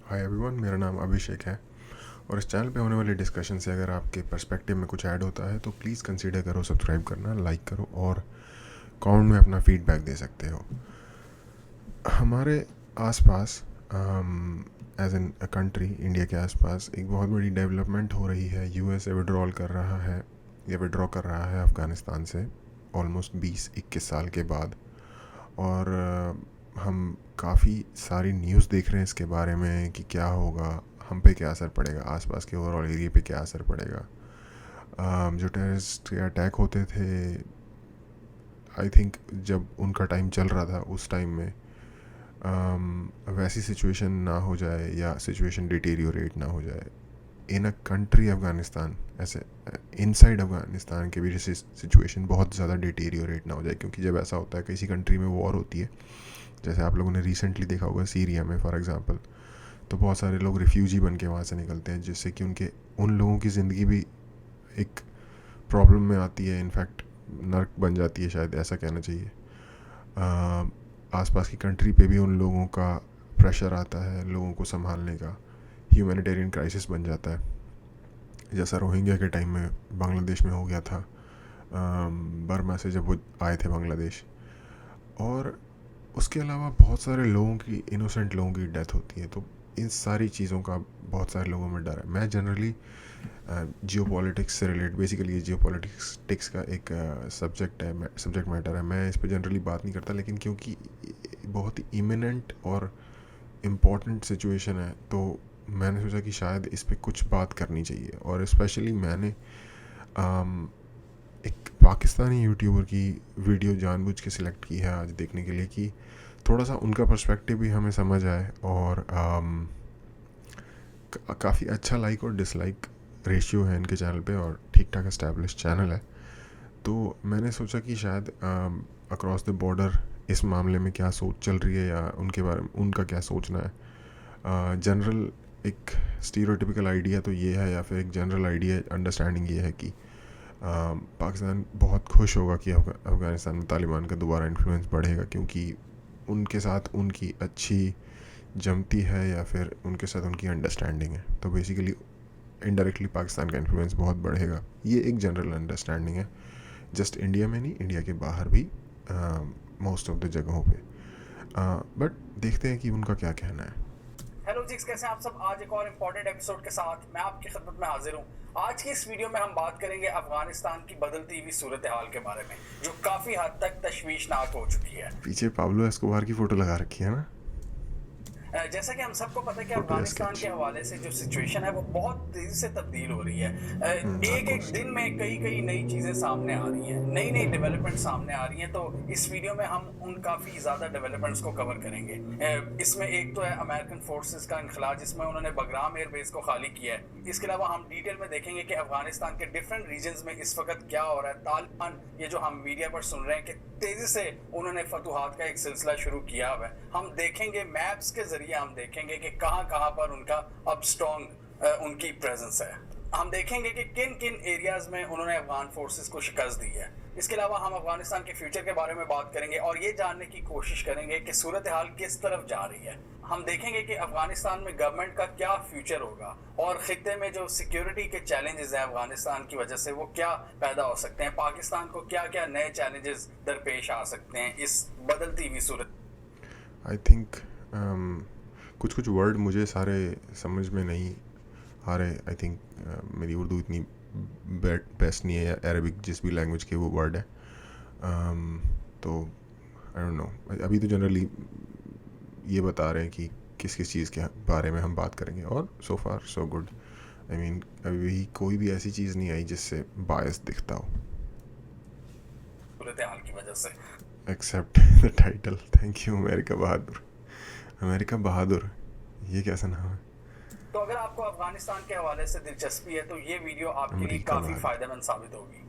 Hi everyone, मेरा नाम अभिषेक है और इस चैनल पे होने वाली डिस्कशन से अगर आपके पर्सपेक्टिव में कुछ ऐड होता है तो प्लीज़ कंसीडर करो, सब्सक्राइब करना, लाइक करो और कमेंट में अपना फीडबैक दे सकते हो। हमारे आसपास एज एन कंट्री, इंडिया के आसपास एक बहुत बड़ी डेवलपमेंट हो रही है। यूएसए विड्रॉल कर रहा है या विड्रॉ कर रहा है अफ़गानिस्तान से ऑलमोस्ट 20-21 साल के बाद। और हम काफ़ी सारी न्यूज़ देख रहे हैं इसके बारे में कि क्या होगा, हम पे क्या असर पड़ेगा, आसपास के ओवरऑल एरिया पे क्या असर पड़ेगा। जो टेररिस्ट अटैक होते थे, आई थिंक जब उनका टाइम चल रहा था उस टाइम में वैसी सिचुएशन ना हो जाए या सिचुएशन डिटेरियोरेट ना हो जाए इन अ कंट्री अफ़गानिस्तान। ऐसे इनसाइड अफ़गानिस्तान के भी सिचुएशन बहुत ज़्यादा डिटेरियोरेट ना हो जाए, क्योंकि जब ऐसा होता है किसी कंट्री में वॉर होती है, जैसे आप लोगों ने रिसेंटली देखा होगा सीरिया में फॉर एग्ज़ाम्पल, तो बहुत सारे लोग रिफ्यूजी बन के वहाँ से निकलते हैं, जिससे कि उन लोगों की ज़िंदगी भी एक प्रॉब्लम में आती है, इनफैक्ट नर्क बन जाती है, शायद ऐसा कहना चाहिए। आसपास की कंट्री पे भी उन लोगों का प्रेशर आता है लोगों को संभालने का, ह्यूमैनिटेरियन क्राइसिस बन जाता है, जैसा रोहिंग्या के टाइम में बांग्लादेश में हो गया था, बर्मा से जब वो आए थे बांग्लादेश। और उसके अलावा बहुत सारे लोगों की, इनोसेंट लोगों की डेथ होती है। तो इन सारी चीज़ों का बहुत सारे लोगों में डर है। मैं जनरली जियो पॉलिटिक्स से रिलेटेड, बेसिकली ये जियो पॉलिटिक्स का एक सब्जेक्ट मैटर है। मैं इस पर जनरली बात नहीं करता, लेकिन क्योंकि बहुत ही इमिनेंट और इम्पॉर्टेंट सिचुएशन है तो मैंने सोचा कि शायद इस पर कुछ बात करनी चाहिए। और स्पेशली मैंने एक पाकिस्तानी यूट्यूबर की वीडियो जानबूझ के सिलेक्ट की है आज देखने के लिए, कि थोड़ा सा उनका पर्सपेक्टिव भी हमें समझ आए। और काफ़ी अच्छा लाइक और डिसलाइक रेशियो है इनके चैनल पे और ठीक ठाक एस्टैब्लिश चैनल है। तो मैंने सोचा कि शायद अक्रॉस द बॉर्डर इस मामले में क्या सोच चल रही है, या उनके बारे में उनका क्या सोचना है। जनरल एक स्टीरियोटिपिकल आइडिया तो ये है, या फिर एक जनरल आइडिया अंडरस्टैंडिंग ये है कि पाकिस्तान बहुत खुश होगा कि अफ़गानिस्तान में तालिबान का दोबारा इन्फ्लुएंस बढ़ेगा, क्योंकि उनके साथ उनकी अच्छी जमती है या फिर उनके साथ उनकी अंडरस्टैंडिंग है। तो बेसिकली इनडायरेक्टली पाकिस्तान का इन्फ्लुएंस बहुत बढ़ेगा, ये एक जनरल अंडरस्टैंडिंग है। जस्ट इंडिया में नहीं, इंडिया के बाहर भी मोस्ट ऑफ द जगहों पे। बट देखते हैं कि उनका क्या कहना है। हेलो जी, कैसे हैं आप सब। आज एक और इम्पोर्टेंट एपिसोड के साथ मैं आपकी खिदमत में हाजिर हूँ। आज की इस वीडियो में हम बात करेंगे अफगानिस्तान की बदलती हुई सूरत हाल के बारे में, जो काफ़ी हद तक तशवीशनाक हो चुकी है। पीछे पाब्लो एस्कोबार की फ़ोटो लगा रखी है ना, जैसा कि हम सबको पता है कि फोटो या अफगानिस्तान स्केच। के हवाले से जो सिचुएशन है वो बहुत तेजी से तब्दील हो रही है। एक एक ऑलमोस्ट। दिन में कई कई नई चीज़ें सामने आ रही हैं, नई नई डेवलपमेंट सामने आ रही हैं। तो इस वीडियो में हम उन काफ़ी ज़्यादा डेवलपमेंट्स को कवर करेंगे। इसमें एक तो है अमेरिकन फोर्सेस का इनखला, जिसमें उन्होंने बगराम एयरबेस को खाली किया है। इसके अलावा हम डिटेल में देखेंगे कि अफगानिस्तान के डिफरेंट रीजन्स में इस वक्त क्या हो रहा है। तालिबान, ये जो हम मीडिया पर सुन रहे हैं कि तेजी से उन्होंने फतुहात का एक सिलसिला शुरू किया हुआ है, हम देखेंगे मैप्स के जरिए, हम देखेंगे कि कहां कहां पर उनका अब स्ट्रॉन्ग उनकी प्रेजेंस है। हम देखेंगे कि किन किन एरियाज में उन्होंने अफगान फोर्सेस को शिकस्त दी है। इसके अलावा हम अफगानिस्तान के फ्यूचर के बारे में बात करेंगे और ये जानने की कोशिश करेंगे कि सूरत हाल किस तरफ जा रही है। हम देखेंगे कि अफगानिस्तान में गवर्नमेंट का क्या फ्यूचर होगा और खित्ते में जो सिक्योरिटी के चैलेंजेस हैं अफगानिस्तान की वजह से, वो क्या पैदा हो सकते हैं। पाकिस्तान को क्या क्या नए चैलेंजेस दरपेश आ सकते हैं इस बदलती हुई सूरत। आई थिंक कुछ कुछ वर्ड मुझे सारे समझ में नहीं आ रहे। आई थिंक मेरी उर्दू इतनी बेस्ट नहीं है, या अरबिक जिस भी लैंग्वेज के वो वर्ड है। तो आई डोंट नो। अभी तो जनरली ये बता रहे हैं कि किस किस चीज़ के बारे में हम बात करेंगे, और सो फार सो गुड। आई मीन अभी कोई भी ऐसी चीज़ नहीं आई जिससे बायस दिखता हो, सूरत हाल की वजह से। Except the title. Thank you America Bahadur. America Bahadur, ये कैसा नाम है? तो अगर आपको अफगानिस्तान के हवाले से दिलचस्पी है तो ये वीडियो आपके लिए अमेरिका काफ़ी बहादुर। फ़ायदेमंद साबित होगी।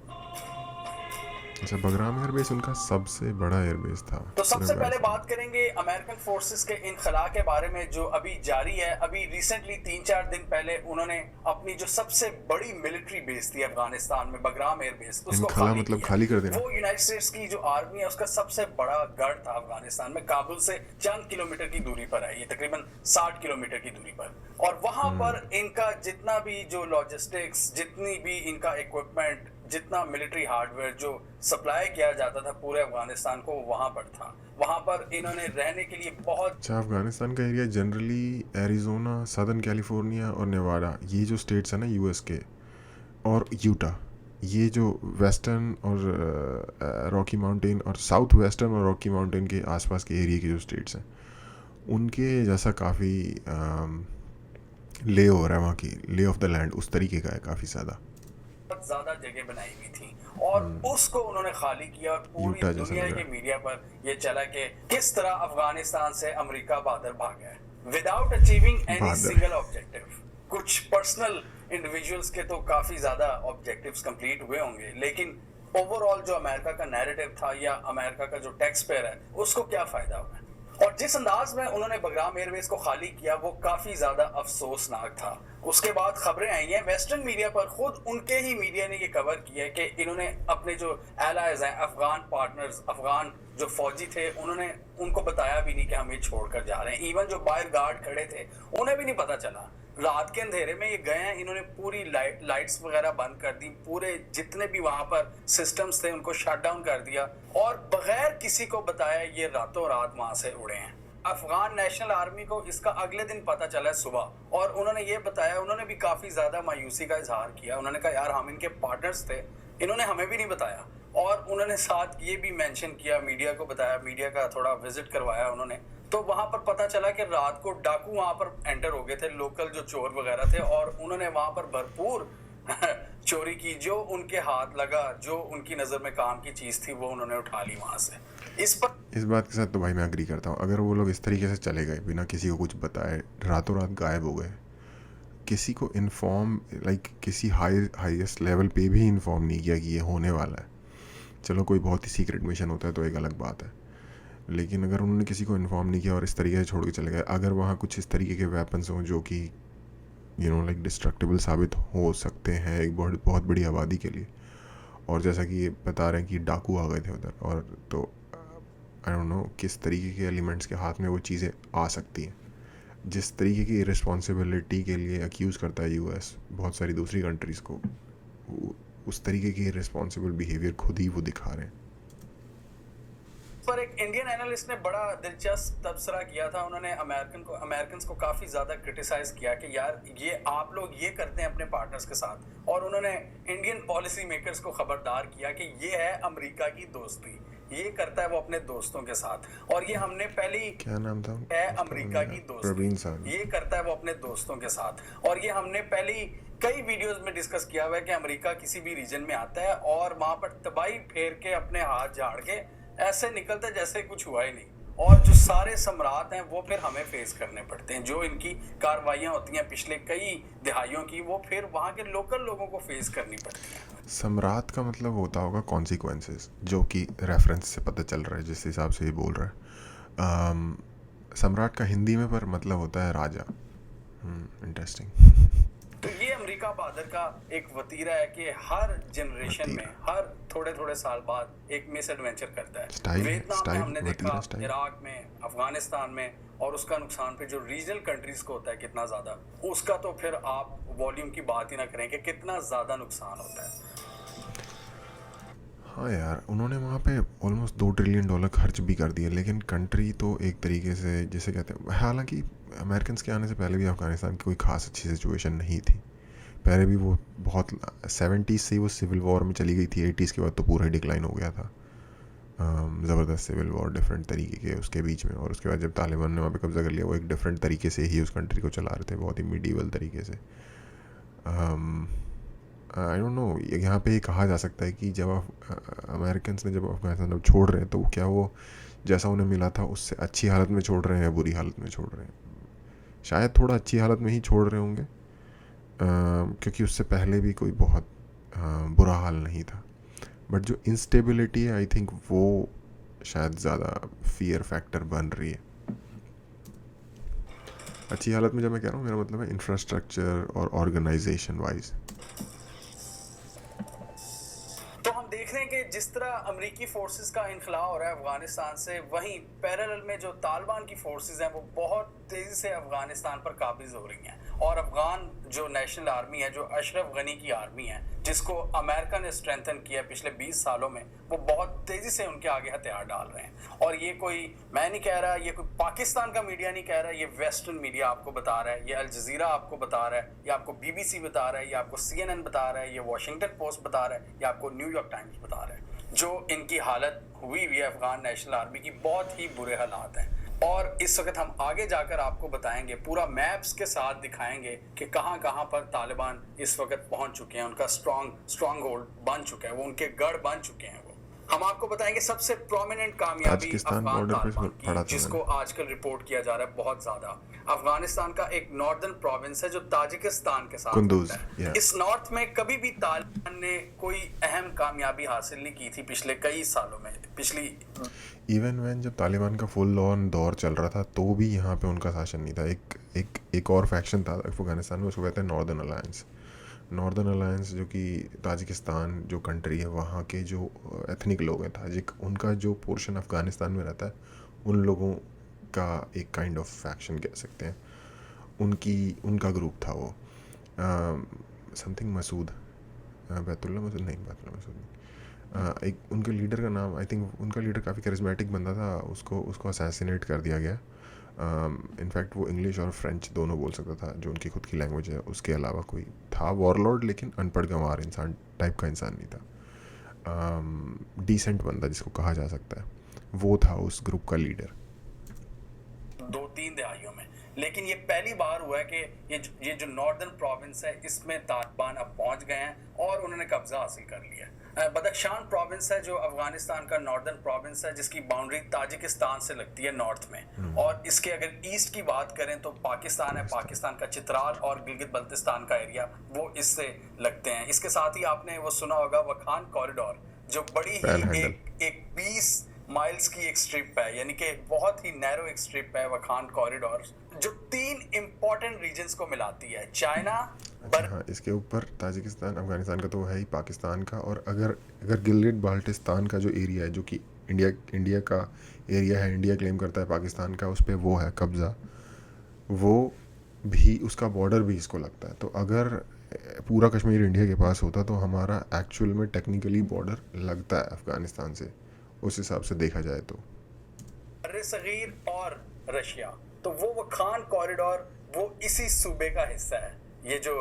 अच्छा, बगराम एयरबेस उनका सबसे बड़ा एयरबेस था तो पूरे सबसे पहले अफगानिस्तान बात करेंगे अमेरिकन फोर्सेस के इनखला के बारे में जो अभी जारी है। अभी रिसेंटली 3-4 दिन पहले उन्होंने अपनी जो सबसे बड़ी मिलिट्री बेस थी अफगानिस्तान में, बगराम एयरबेस, में। उसको इनखला खाली मतलब किया। खाली कर देना। वो यूनाइटेड स्टेट्स की जो आर्मी है उसका सबसे बड़ा गढ़ था अफगानिस्तान में, काबुल से चंद किलोमीटर की दूरी पर है, ये तकरीबन 60 किलोमीटर की दूरी पर। और वहां पर इनका जितना भी जो लॉजिस्टिक्स, जितनी भी इनका इक्विपमेंट, जितना मिलिट्री हार्डवेयर जो सप्लाई किया जाता था पूरे अफगानिस्तान को, वहां पर था। वहां पर इन्होंने रहने के लिए बहुत अच्छा, अफगानिस्तान का area generally Arizona, southern California और नेवाडा, ये जो स्टेट्स हैं ना यूएस के, और यूटा, ये जो वेस्टर्न और रॉकी माउंटेन और साउथ वेस्टर्न और रॉकी माउंटेन के आसपास के एरिया के जो स्टेट्स हैं, उनके जैसा काफ़ी ले ओवर है वहाँ की, ले ऑफ द लैंड उस तरीके का है काफ़ी ज़्यादा। ज्यादा जगह बनाई हुई थी और उसको उन्होंने खाली किया। और पूरी यूटा जैसा दुनिया लग के रहा है। मीडिया पर ये चला कि किस तरह अफगानिस्तान से अमेरिका बहादुर भागा है without achieving any Bahadur. Single objective. कुछ पर्सनल इंडिविजुअल्स के तो काफी ज्यादा ऑब्जेक्टिव्स कंप्लीट हुए होंगे, लेकिन ओवरऑल जो अमेरिका का नैरेटिव था या अमेरिका का जो टैक्स पेयर है उसको क्या फायदा हुआ। और जिस अंदाज में उन्होंने बगराम एयरवेज को खाली किया वो काफी ज्यादा अफसोसनाक था। उसके बाद खबरें आई हैं वेस्टर्न मीडिया पर, खुद उनके ही मीडिया ने ये कवर किया है कि इन्होंने अपने जो एलाइज हैं, अफगान पार्टनर्स, अफगान जो फौजी थे, उन्होंने उनको बताया भी नहीं कि हम ये छोड़कर जा रहे हैं। इवन जो बाहर गार्ड खड़े थे उन्हें भी नहीं पता चला। रात के अंधेरे में ये गए हैं, इन्होंने पूरी लाइट्स वगैरह बंद कर दी, पूरे जितने भी वहां पर सिस्टम्स थे उनको शट डाउन कर दिया और बगैर किसी को बताया ये रातों रात वहां से उड़े हैं। अफगान नेशनल आर्मी को इसका अगले दिन पता चला सुबह और उन्होंने ये बताया, उन्होंने भी काफी ज्यादा मायूसी का इजहार किया। उन्होंने कहा यार हम इनके पार्टनर्स थे, इन्होंने हमें भी नहीं बताया। और उन्होंने साथ ये भी मेंशन किया, मीडिया को बताया, मीडिया का थोड़ा विजिट करवाया उन्होंने, तो वहां पर पता चला कि रात को डाकू वहां पर एंटर हो गए थे, लोकल जो चोर वगैरह थे, और उन्होंने वहां पर भरपूर चोरी की। जो उनके हाथ लगा, जो उनकी नजर में काम की चीज थी, वो उन्होंने उठा ली वहां से। इस बात के साथ तो भाई मैं एग्री करता हूँ। अगर वो लोग इस तरीके से चले गए बिना किसी को कुछ बताए, रातों रात गायब हो गए, किसी को इन्फॉर्म, लाइक किसी हाईएस्ट लेवल पे भी इन्फॉर्म नहीं किया कि ये होने वाला है। चलो कोई बहुत ही सीक्रेट मिशन होता है तो एक अलग बात है, लेकिन अगर उन्होंने किसी को इन्फॉर्म नहीं किया और इस तरीके से छोड़ के चले गए, अगर वहाँ कुछ इस तरीके के वेपन्स हों जो कि लाइक डिस्ट्रक्टिबल साबित हो सकते हैं एक बहुत बहुत बड़ी आबादी के लिए, और जैसा कि ये बता रहे हैं कि डाकू आ गए थे उधर, और तो आई डोंट नो किस तरीके के एलिमेंट्स के हाथ में वो चीज़ें आ सकती हैं। जिस तरीके की रिस्पॉन्सिबिलिटी के लिए अक्यूज़ करता है यूएस बहुत सारी दूसरी कंट्रीज़ को, उस तरीके की रिस्पॉन्सिबल बिहेवियर खुद ही वो दिखा रहे हैं। पर एक इंडियन एनालिस्ट ने बड़ा दिलचस्प तबसरा किया था। उन्होंने अमेरिकन को काफी ज्यादा क्रिटिसाइज किया कि यार ये आप लोग ये करते हैं अपने पार्टनर्स के साथ, और उन्होंने इंडियन पॉलिसी मेकर्स को खबरदार किया कि ये है अमेरिका की दोस्ती, ये करता है वो अपने दोस्तों के साथ, और ये हमने पहली, क्या नाम था, है अमेरिका की प्रवीण दोस्ती, साहब, ये करता है वो अपने दोस्तों के साथ। और ये हमने पहली कई वीडियोस में डिस्कस किया हुआ है कि अमेरिका किसी भी रीजन में आता है और वहां पर तबाही फेर के अपने हाथ झाड़ के ऐसे निकलते जैसे कुछ हुआ ही नहीं, और जो सारे सम्राट हैं वो फिर हमें फेस करने पड़ते हैं। जो इनकी कार्रवाइयां होती हैं पिछले कई दिहाइयों की, वो फिर वहां के लोकल लोगों को फेस करनी पड़ती हैं। सम्राट का मतलब होता होगा कॉन्सिक्वेंसेस, जो कि रेफरेंस से पता चल रहा है जिस हिसाब से ये बोल रहा है। सम्राट का हिंदी में पर मतलब होता है राजा। इंटरेस्टिंग। तो ये अमेरिका बहादुर का एक वतीरा है कि हर जनरेशन में, हर थोड़े थोड़े साल बाद एक मिस एडवेंचर करता है। वियतनाम में हमने देखा, इराक में, अफगानिस्तान में, और उसका नुकसान फिर जो रीजनल कंट्रीज को होता है कितना ज्यादा, उसका तो फिर आप वॉल्यूम की बात ही ना करें कि कितना ज्यादा नुकसान होता है। हाँ यार, उन्होंने वहाँ पे ऑलमोस्ट $2 ट्रिलियन खर्च भी कर दिए, लेकिन कंट्री तो एक तरीके से जिसे कहते हैं, हालांकि अमेरिकन के आने से पहले भी अफ़गानिस्तान की कोई ख़ास अच्छी सिचुएशन नहीं थी। पहले भी वो बहुत 70s से ही वो सिविल वॉर में चली गई थी, 80s के बाद तो पूरा डिक्लाइन हो गया था। ज़बरदस्त सिविल वॉर डिफरेंट तरीके के उसके बीच में, और उसके बाद जब तालिबान ने वहाँ पे कब्ज़ा कर लिया, वो एक डिफरेंट तरीके से ही उस कंट्री को चला रहे थे, बहुत ही मिडीवल तरीके से। आई डोंट नो, यहाँ पे ये कहा जा सकता है कि जब अमेरिकन ने जब अफगानिस्तान जब छोड़ रहे हैं तो क्या वो जैसा उन्हें मिला था उससे अच्छी हालत में छोड़ रहे हैं या बुरी हालत में छोड़ रहे हैं? शायद थोड़ा अच्छी हालत में ही छोड़ रहे होंगे, क्योंकि उससे पहले भी कोई बहुत बुरा हाल नहीं था। बट जो इंस्टेबिलिटी है आई थिंक वो शायद ज़्यादा फियर फैक्टर बन रही है। अच्छी हालत में जब मैं कह रहा हूँ, मेरा मतलब है इंफ्रास्ट्रक्चर और ऑर्गेनाइजेशन वाइज। तो हम देख रहे हैं कि जिस तरह अमेरिकी फोर्सेस का इनखला हो रहा है अफगानिस्तान से, वहीं पैरेलल में जो तालिबान की फोर्सेस हैं वो बहुत तेजी से अफगानिस्तान पर काबिज हो रही हैं। और अफगान जो नेशनल आर्मी है, जो अशरफ गनी की आर्मी है, जिसको अमेरिका ने स्ट्रेंथन किया पिछले 20 सालों में, वो बहुत तेजी से उनके आगे हथियार डाल रहे हैं। और ये कोई मैं नहीं कह रहा, ये कोई पाकिस्तान का मीडिया नहीं कह रहा, ये वेस्टर्न मीडिया आपको बता रहा है, ये अल जजीरा आपको बता रहा है, ये आपको BBC बता रहा है, ये आपको CNN बता रहा है, ये वॉशिंगटन पोस्ट बता रहा है, ये आपको न्यूयॉर्क टाइम्स बता रहा है। जो इनकी हालत हुई है अफगान नेशनल आर्मी की, बहुत ही बुरे हालात हैं। और इस वक्त हम आगे जाकर आपको बताएंगे, पूरा मैप्स के साथ दिखाएंगे कि कहां कहां पर तालिबान इस वक्त पहुंच चुके हैं, उनका स्ट्रॉन्ग होल्ड बन चुका है, वो उनके गढ़ बन चुके हैं। वो हम आपको बताएंगे सबसे प्रोमिनेंट कामयाबी ताजिकिस्तान अफगान बॉर्डर पे तालिबान पड़ा की, था जिसको आजकल रिपोर्ट किया जा रहा है बहुत ज्यादा। अफगानिस्तान का एक नॉर्दर्न प्रोविंस है जो ताजिकिस्तान के साथ कुंदूज, लगता है। yeah. इस नॉर्थ में कभी भी तालिबान ने कोई अहम कामयाबी हासिल नहीं की थी पिछले कई सालों में। इवन व्हेन जब तालिबान का फुल ऑन दौर चल रहा था तो भी यहाँ पे उनका शासन नहीं था। एक और फैक्शन था अफगानिस्तान में, उसको कहते हैं नॉर्दर्न अलायंस। नॉर्दर्न अलायंस जो कि ताजिकिस्तान जो कंट्री है, वहाँ के जो एथनिक लोग हैं ताजिक, उनका जो पोर्शन अफ़गानिस्तान में रहता है, उन लोगों का एक काइंड ऑफ फैक्शन कह सकते हैं। उनका ग्रुप था वो, समथिंग मसूद, बैतुल्ला मसूद नहीं, एक उनके लीडर का नाम, आई थिंक उनका लीडर काफ़ी करिस्मेटिक बंदा था, उसको असैसिनेट कर दिया गया। इनफैक्ट वो इंग्लिश और फ्रेंच दोनों बोल सकता था, जो उनकी खुद की लैंग्वेज है। उसके अलावा कोई था वॉरलॉर्ड, लेकिन अनपढ़ गंवार इंसान टाइप का इंसान नहीं था। डिसेंट बंदा जिसको कहा जा सकता है, वो था उस ग्रुप का लीडर 2-3 दहाइयों में। लेकिन ये पहली बार हुआ है कि ये जो नॉर्दर्न प्रोविंस है, इसमें तालिबान अब पहुंच गए हैं और उन्होंने कब्जा हासिल कर लिया है। बदख्शान प्रोविंस है जो अफगानिस्तान का नॉर्दर्न प्रोविंस है, जिसकी बाउंड्री ताजिकिस्तान से लगती है नॉर्थ में। और इसके अगर ईस्ट की बात करें तो पाकिस्तान है, पाकिस्तान का चित्राल और गिलगित बल्तिस्तान का एरिया वो इससे लगते हैं। इसके साथ ही आपने वो सुना होगा वखान कॉरिडोर, जो बड़ी ही एक 20 माइल्स की एक स्ट्रिप है, यानी कि बहुत ही नैरो एक स्ट्रिप है वखान कॉरिडोर, जो 3 इंपॉर्टेंट रीजन्स को मिलाती है, चाइना। हाँ, इसके ऊपर ताजिकिस्तान, अफगानिस्तान का तो है ही, पाकिस्तान का, और अगर गिलगित बाल्टिस्तान का जो एरिया है, जो कि इंडिया का एरिया है, इंडिया क्लेम करता है पाकिस्तान का, उस पर वो है कब्ज़ा, वो भी, उसका बॉर्डर भी इसको लगता है। तो अगर पूरा कश्मीर इंडिया के पास होता तो हमारा एक्चुअल में टेक्निकली बॉर्डर लगता है अफगानिस्तान से, उस हिसाब से देखा जाए तो। सगीर और रशिया, तो वो वखान कॉरिडोर वो इसी सूबे का हिस्सा है, ये जो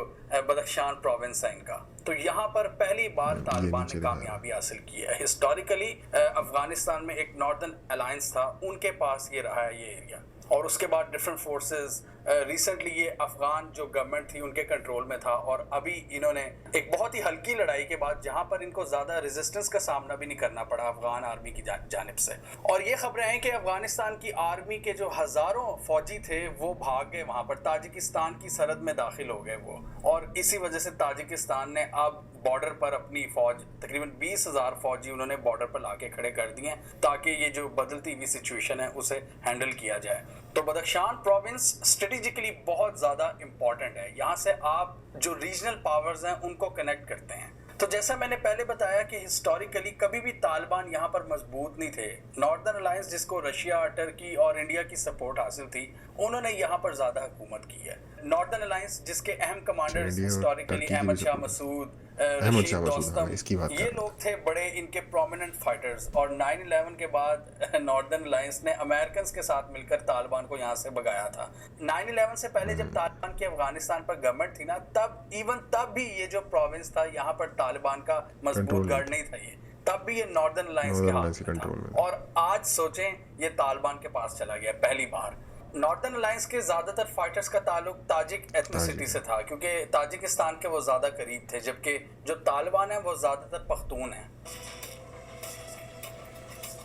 बदख्शान प्रोविंस है इनका। तो यहाँ पर पहली बार तालिबान ने कामयाबी हासिल की है। हिस्टोरिकली अफगानिस्तान में एक नॉर्दर्न अलायंस था, उनके पास ये रहा है ये एरिया। और उसके बाद डिफरेंट फोर्सेस, रिसेंटली ये अफगान जो गवर्नमेंट थी उनके कंट्रोल में था, और अभी इन्होंने एक बहुत ही हल्की लड़ाई के बाद, जहां पर इनको ज्यादा रेजिस्टेंस का सामना भी नहीं करना पड़ा अफगान आर्मी की जानिब से। और ये खबरें हैं कि अफगानिस्तान की आर्मी के जो हजारों फौजी थे वो भाग गए, वहां पर ताजिकिस्तान की सरहद में दाखिल हो गए वो। और इसी वजह से ताजिकिस्तान ने अब बॉर्डर पर अपनी फौज, तकरीबन 20,000 फौजी उन्होंने बॉर्डर पर लाके खड़े कर दिए, ताकि ये जो बदलती हुई सिचुएशन है उसे हैंडल किया जाए। तो बदख्शान प्रोविंस स्ट्रेटेजिकली बहुत ज़्यादा इंपॉर्टेंट है, यहाँ से आप जो रीजनल पावर्स हैं उनको कनेक्ट करते हैं। तो जैसा मैंने पहले बताया कि हिस्टोरिकली कभी भी तालिबान यहाँ पर मजबूत नहीं थे। नॉर्दर्न अलायंस, जिसको रशिया, टर्की और इंडिया की सपोर्ट हासिल थी, उन्होंने यहाँ पर ज़्यादा हुकूमत की है। नॉर्दर्न अलायंस जिसके अहम कमांडर्स हिस्टोरिकली अहमद शाह मसूद, रशीद दोस्तम, ये लोग थे बड़े इनके प्रोमिनेंट फाइटर्स। और 9/11 के बाद नॉर्दर्न अलायंस ने अमेरिकन के साथ मिलकर तालिबान को यहाँ से भगाया था। 9/11 से पहले जब तालिबान की अफगानिस्तान पर गवर्नमेंट थी ना, तब भी ये जो प्रोविंस था यहाँ पर तालिबान का मजबूत गढ़ नहीं था, ये तब भी ये नॉर्दर्न अलायंस के हाथ में था। और आज सोचें ये तालिबान के पास चला गया पहली बार। नॉर्दर्न अलायंस के ज्यादातर फाइटर्स का ताल्लुक ताजिक एथनिसिटी से था, क्योंकि ताजिकिस्तान के वो ज्यादा करीब थे, जबकि जो तालिबान है वो ज्यादातर पख्तून है।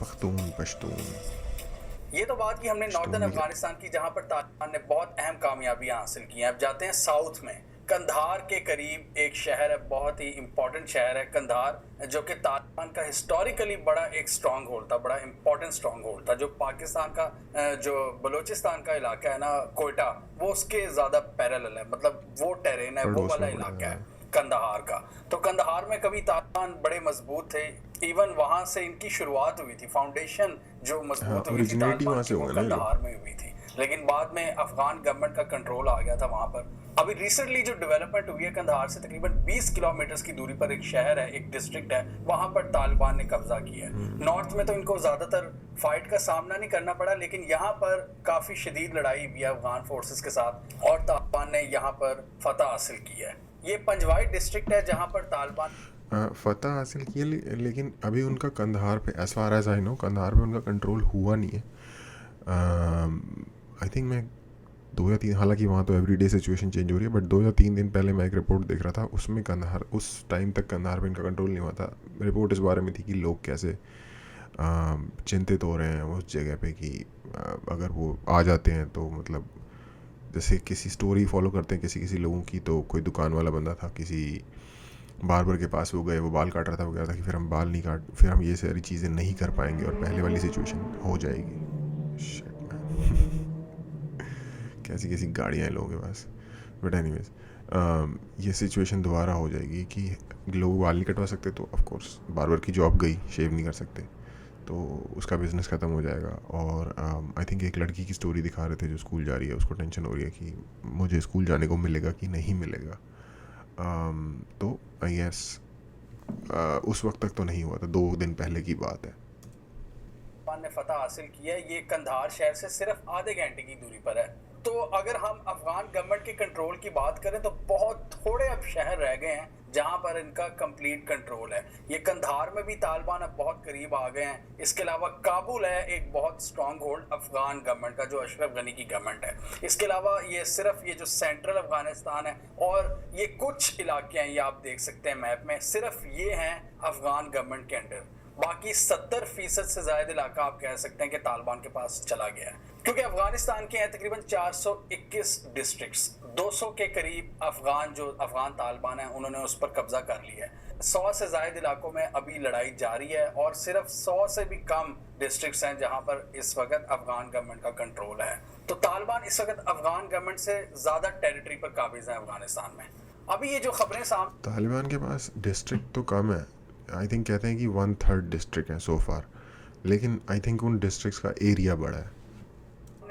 पश्तून। ये तो बात की हमने नॉर्दर्न अफगानिस्तान की, जहां पर तालिबान ने बहुत अहम कामयाबियां हासिल की हैं। अब जाते हैं साउथ में। कंधार के करीब एक शहर है, बहुत ही इंपॉर्टेंट शहर है कंधार, जो कि तालिबान का हिस्टोरिकली बड़ा एक स्ट्रॉन्ग होल्ड था, बड़ा इंपॉर्टेंट स्ट्रॉन्ग होल्ड था, जो पाकिस्तान का जो बलूचिस्तान का इलाका है ना, कोयटा, वो उसके ज़्यादा पैरेलल है, मतलब वो टेरेन है, वो पड़ोस वाला में पड़ा इलाका है। है कंधार का। तो कंधार में कभी तालिबान बड़े मजबूत थे, इवन वहां से इनकी शुरुआत हुई थी, फाउंडेशन जो हाँ, मजबूत हुई थी ओरिजिनेट ही तालिबान वहाँ की, से वो होंगे ना ये लोग। कंधार में हुई थी। लेकिन बाद में अफगान गवर्नमेंट का कंट्रोल आ गया था वहां पर। अभी रिसेंटली जो डेवलपमेंट हुई है, कंधार से तकरीबन 20 किलोमीटर की दूरी पर एक शहर है, एक डिस्ट्रिक्ट है, वहां पर तालिबान ने कब्जा किया है। नॉर्थ में तो इनको ज्यादातर फाइट का सामना नहीं करना पड़ा, लेकिन यहाँ पर काफी शदीद लड़ाई हुई है अफगान फोर्सेस के साथ, और तालिबान ने यहाँ पर फतह हासिल की है। ये पंजवाई डिस्ट्रिक्ट है जहाँ पर तालिबान फतह हासिल किए, लेकिन अभी उनका कंधार पे, as far as I know, Kandahar पे उनका कंट्रोल हुआ नहीं है। आई थिंक मैं 2 या 3, हालांकि वहाँ तो एवरी डे सिचुएशन चेंज हो रही है, बट 2 या 3 दिन पहले मैं एक रिपोर्ट देख रहा था, उसमें कंधार, उस टाइम तक कंधार पे इनका कंट्रोल नहीं हुआ था। रिपोर्ट इस बारे में थी कि लोग कैसे चिंतित हो रहे हैं उस जगह पे कि अगर वो आ जाते हैं तो, मतलब जैसे किसी स्टोरी फॉलो करते हैं किसी किसी लोगों की, तो कोई दुकान वाला बंदा था, किसी बार्बर के पास वो गए, वो बाल काट रहा था, वो कह रहा था कि फिर हम बाल नहीं काट, फिर हम ये सारी चीज़ें नहीं कर पाएंगे और पहले वाली सिचुएशन हो जाएगी। Shit, man. कैसी कैसी गाड़ियाँ हैं लोगों के पास, बट एनीवेज ये सिचुएशन दोबारा हो जाएगी कि लोग बाल नहीं कटवा सकते, तो ऑफ कोर्स बार्बर की जॉब गई, शेव नहीं कर सकते, तो उसका बिज़नेस ख़त्म हो जाएगा। और आई थिंक एक लड़की की स्टोरी दिखा रहे थे जो स्कूल जा रही है, उसको टेंशन हो रही है कि मुझे स्कूल जाने को मिलेगा कि नहीं मिलेगा। तो आई गेस उस वक्त तक तो नहीं हुआ था, 2 दिन पहले की बात है। ने फतह हासिल की है। ये कंधार शहर से सिर्फ आधे घंटे की दूरी पर है। तो अगर हम अफगान गवर्नमेंट के कंट्रोल की बात करें तो बहुत थोड़े अब शहर रह गए हैं जहां पर इनका कंप्लीट कंट्रोल है। ये कंधार में भी तालिबान अब बहुत करीब आ गए हैं। इसके अलावा काबुल है एक बहुत स्ट्रॉन्ग होल्ड अफगान गवर्नमेंट का, जो अशरफ गनी की गवर्नमेंट है। इसके अलावा ये सिर्फ ये जो सेंट्रल अफगानिस्तान है और ये कुछ इलाके हैं, ये आप देख सकते हैं मैप में, सिर्फ ये हैं अफगान गवर्नमेंट के अंडर। बाकी 70% से ज्यादा इलाका आप कह सकते हैं कि तालिबान के पास चला गया है, क्योंकि अफगानिस्तान के हैं तकरीबन 421 डिस्ट्रिक्ट्स, 200 के करीब अफगान तालिबान है उन्होंने उस पर कब्जा कर लिया है। 100 से ज्यादा इलाकों में अभी लड़ाई जारी है और सिर्फ 100 से भी कम डिस्ट्रिक्ट्स हैं जहां पर इस वक्त अफगान गवर्नमेंट का कंट्रोल है। तो तालिबान इस वक्त अफगान गवर्नमेंट से ज्यादा टेरिटरी पर काबिज है अफगानिस्तान में। अभी ये जो खबरें सामने तालिबान के पास डिस्ट्रिक्ट तो कम है, आई थिंक कहते हैं कि 1/3 डिस्ट्रिक्ट है सो फार, लेकिन आई थिंक उन डिस्ट्रिक्ट्स का एरिया बड़ा है,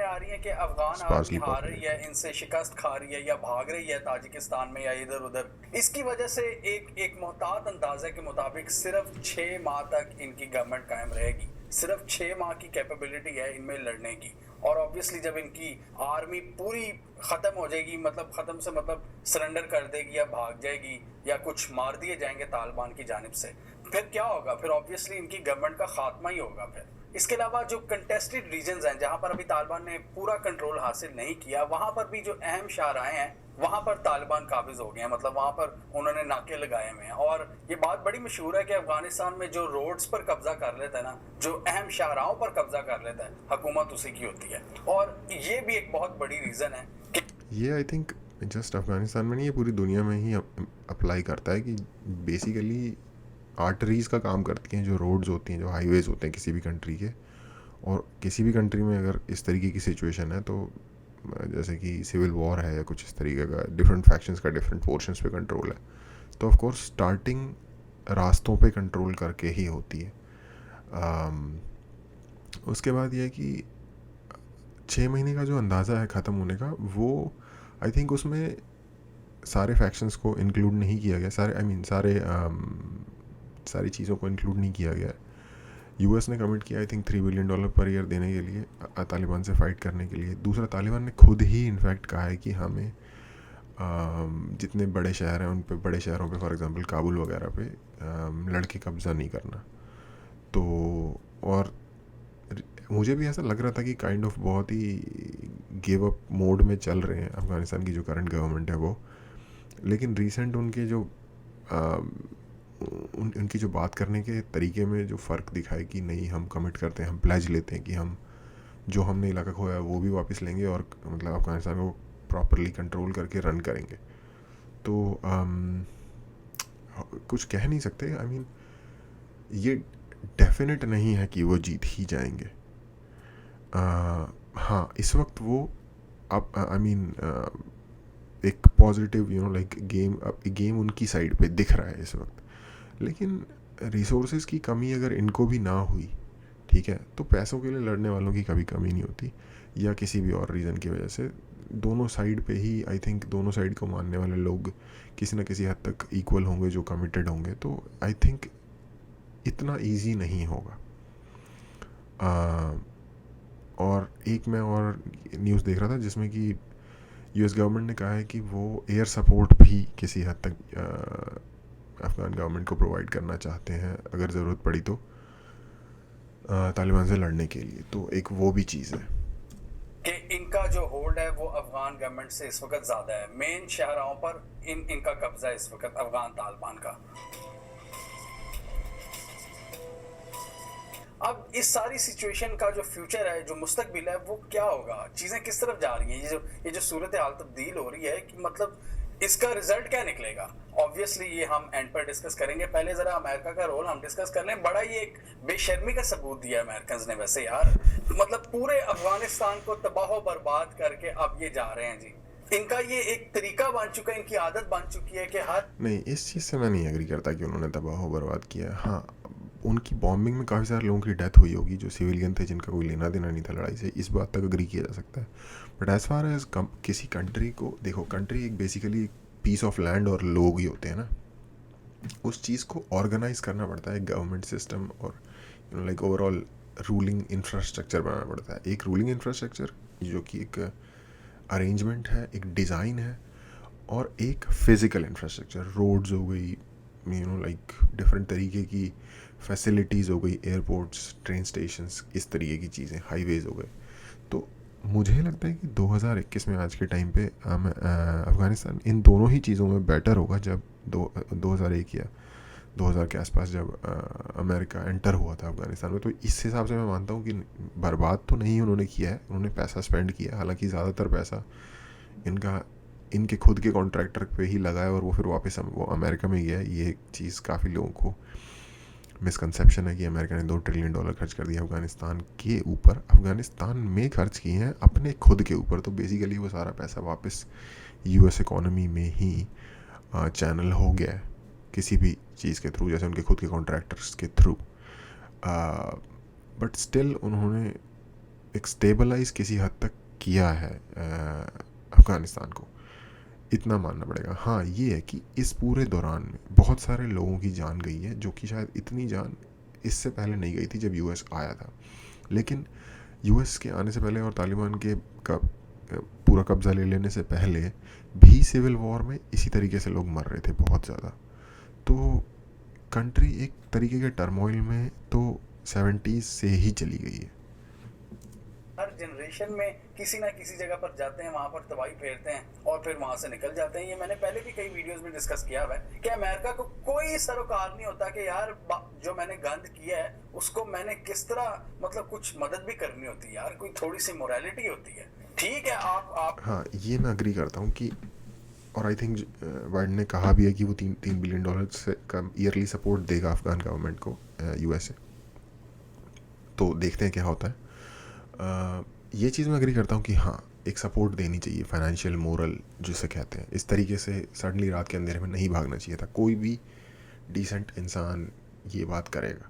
आ रही है कि अफगान आर्मी स्पार्सली हार रही पॉपुलेटेड। है, इनसे शिकस्त खा रही है या भाग रही है ताजिकिस्तान में या इधर उधर। इसकी वजह से एक मोहतात अंदाजे के मुताबिक सिर्फ 6 माह तक इनकी गवर्नमेंट कायम रहेगी। सिर्फ 6 माह की कैपेबिलिटी है इनमें लड़ने की। और ऑब्वियसली जब इनकी आर्मी पूरी ख़त्म हो जाएगी, मतलब ख़त्म से मतलब सरेंडर कर देगी या भाग जाएगी या कुछ मार दिए जाएंगे तालिबान की जानिब से, फिर क्या होगा? फिर ऑब्वियसली इनकी गवर्नमेंट का खात्मा ही होगा फिर। इसके अलावा जो कंटेस्टेड रीजन्स हैं जहां पर अभी तालिबान ने पूरा कंट्रोल हासिल नहीं किया, वहां पर भी जो अहम शाहराहें हैं वहां पर तालिबान काबिज हो गए हैं, मतलब वहां पर उन्होंने नाके लगाए हुए हैं। और ये बात बड़ी मशहूर है कि अफगानिस्तान में जो रोड्स पर कब्जा कर लेता है ना, जो अहम शाहराहों पर कब्जा कर लेता है, हुकूमत उसी की होती है। और ये भी एक बहुत बड़ी रीज़न है कि ये आई थिंक जस्ट अफगानिस्तान में नहीं, ये पूरी दुनिया में ही अप्लाई करता है कि बेसिकली आर्टरीज़ का काम करती हैं, जो रोड्स होती हैं, जो हाईवेज़ होते हैं किसी भी कंट्री के। और किसी भी कंट्री में अगर इस तरीके की सिचुएशन है, तो जैसे कि सिविल वॉर है या कुछ इस तरीके का, डिफरेंट फैक्शंस का डिफरेंट पोर्शंस पे कंट्रोल है, तो ऑफ कोर्स स्टार्टिंग रास्तों पे कंट्रोल करके ही होती है। उसके बाद ये है कि 6 महीने का जो अंदाज़ा है ख़त्म होने का, वो आई थिंक उसमें सारे फैक्शंस को इंक्लूड नहीं किया गया, सारी चीज़ों को इंक्लूड नहीं किया गया। यूएस ने कमिट किया I think $3 billion per year देने के लिए तालिबान से फ़ाइट करने के लिए। दूसरा, तालिबान ने खुद ही इनफैक्ट कहा है कि हमें जितने बड़े शहर हैं उन पे, बड़े शहरों पे फॉर एग्जांपल काबुल वगैरह पे लड़के कब्ज़ा नहीं करना। तो और मुझे भी ऐसा लग रहा था कि काइंड ऑफ बहुत ही गिव अप मोड में चल रहे हैं अफ़गानिस्तान की जो करंट गवर्नमेंट है वो। लेकिन रीसेंट उनके जो उनकी जो बात करने के तरीके में जो फ़र्क दिखा है कि नहीं, हम कमिट करते हैं, हम प्लेज लेते हैं कि हम जो हमने इलाका खोया है वो भी वापस लेंगे और मतलब अफ़गानिस्तान को प्रॉपरली कंट्रोल करके रन करेंगे। तो कुछ कह नहीं सकते। आई मीन ये डेफिनेट नहीं है कि वो जीत ही जाएंगे। हाँ, इस वक्त वो अब आई मीन एक पॉजिटिव लाइक गेम उनकी साइड पे दिख रहा है इस वक्त। लेकिन रिसोर्सेज की कमी अगर इनको भी ना हुई, ठीक है, तो पैसों के लिए लड़ने वालों की कभी कमी नहीं होती, या किसी भी और रीज़न की वजह से। दोनों साइड पे ही आई थिंक दोनों साइड को मानने वाले लोग किसी न किसी हद तक इक्वल होंगे, जो कमिटेड होंगे। तो आई थिंक इतना इजी नहीं होगा। और एक मैं और न्यूज़ देख रहा था जिसमें कि यूएस गवर्नमेंट ने कहा है कि वो एयर सपोर्ट भी किसी हद तक अफ़गान गवर्नमेंट को प्रोवाइड करना चाहते हैं अगर ज़रूरत पड़ी तो, तालिबान से लड़ने के लिए। तो एक वो भी चीज़ है कि इनका जो होल्ड है वो अफगान गवर्नमेंट से इस वक्त ज़्यादा है। मेन शहरों पर इनका कब्जा है इस वक्त अफगान तालिबान का। अब इस सारी सिचुएशन का जो फ्यूचर है, जो मुस्तकबिल है, वो क्या होगा? चीज़ें किस तरफ जा रही हैं? ये जो सूरत हाल तब्दील हो रही है कि मतलब इसका रिजल्ट क्या निकलेगा? ऑब्वियसली ये हम एंड पर डिस्कस करेंगे। पहले जरा अमेरिका का रोल हम डिस्कस कर लें। बड़ा ये एक बेशर्मी का सबूत दिया अमेरिकन ने वैसे यार, मतलब पूरे अफगानिस्तान को तबाह बर्बाद करके अब ये जा रहे हैं जी। इनका ये एक तरीका बन चुका है, इनकी आदत बन चुकी है कि हर नहीं, इस चीज़ से मैं नहीं एग्री करता कि उन्होंने तबाह बर्बाद किया है। हाँ, उनकी बॉम्बिंग में काफ़ी सारे लोगों की डेथ हुई होगी जो सिविलियन थे, जिनका कोई लेना देना नहीं था लड़ाई से, इस बात तक एग्री किया जा सकता है। बट एज़ फार एज किसी कंट्री को देखो, कंट्री एक बेसिकली पीस ऑफ लैंड और लोग ही होते हैं ना, उस चीज़ को ऑर्गेनाइज करना पड़ता है, गवर्नमेंट सिस्टम और लाइक ओवरऑल रूलिंग इंफ्रास्ट्रक्चर बनाना पड़ता है। एक रूलिंग इंफ्रास्ट्रक्चर जो कि एक अरेंजमेंट है, एक डिज़ाइन है, और एक फिज़िकल इंफ्रास्ट्रक्चर, रोड्स हो गई, लाइक डिफरेंट तरीके की फैसिलिटीज़ हो गई, एयरपोर्ट्स, ट्रेन स्टेशंस, इस तरीके की चीज़ें, हाईवेज़ हो गए। तो मुझे लगता है कि 2021 में आज के टाइम पे अफ़गानिस्तान इन दोनों ही चीज़ों में बेटर होगा। जब 2001 या 2000 के आसपास जब अमेरिका एंटर हुआ था अफ़गानिस्तान में, तो इस हिसाब से मैं मानता हूँ कि बर्बाद तो नहीं उन्होंने किया है, उन्होंने पैसा स्पेंड किया। हालांकि ज़्यादातर पैसा इनके खुद के कॉन्ट्रैक्टर पे ही लगा है और वो फिर वापस वो अमेरिका में गया है। ये एक चीज़ काफ़ी लोगों को मिसकंसेप्शन है कि अमेरिका ने $2 ट्रिलियन खर्च कर दिया अफ़गानिस्तान के ऊपर। अफ़गानिस्तान में खर्च किए हैं अपने खुद के ऊपर। तो बेसिकली वो सारा पैसा वापस यूएस इकोनॉमी में ही चैनल हो गया है किसी भी चीज़ के थ्रू, जैसे उनके खुद के कॉन्ट्रैक्टर्स के थ्रू। बट स्टिल उन्होंने एक स्टेबलाइज किसी हद तक किया है अफ़गानिस्तान को, इतना मानना पड़ेगा। हाँ, ये है कि इस पूरे दौरान में बहुत सारे लोगों की जान गई है, जो कि शायद इतनी जान इससे पहले नहीं गई थी जब यूएस आया था। लेकिन यूएस के आने से पहले और तालिबान के पूरा कब्ज़ा ले लेने से पहले भी सिविल वॉर में इसी तरीके से लोग मर रहे थे बहुत ज़्यादा। तो कंट्री एक तरीके के टर्मोइल में तो 70s से ही चली गई है। हर जनरेशन में किसी ना किसी जगह पर जाते हैं, वहाँ पर तबाही फेरते हैं और फिर वहाँ से निकल जाते हैं। ये मैंने पहले भी कई वीडियोस में डिस्कस किया हुआ है कि अमेरिका को कोई सरोकार नहीं होता कि यार जो मैंने गंद किया है उसको मैंने किस तरह मतलब कुछ मदद भी करनी होती है यार, कोई थोड़ी सी मोरालिटी होती है। ठीक है, आप हाँ, ये मैं अग्री करता हूँ कि, और आई थिंक बाइडेन ने कहा भी है कि वो $3 बिलियन से कम ईयरली सपोर्ट देगा अफगान गवर्नमेंट को यूएसए। तो देखते हैं क्या होता है। ये चीज़ मैं अग्री करता हूँ कि हाँ, एक सपोर्ट देनी चाहिए, फाइनेंशियल मोरल जिसे कहते हैं। इस तरीके से सडनली रात के अंधेरे में नहीं भागना चाहिए था। कोई भी डिसेंट इंसान ये बात करेगा।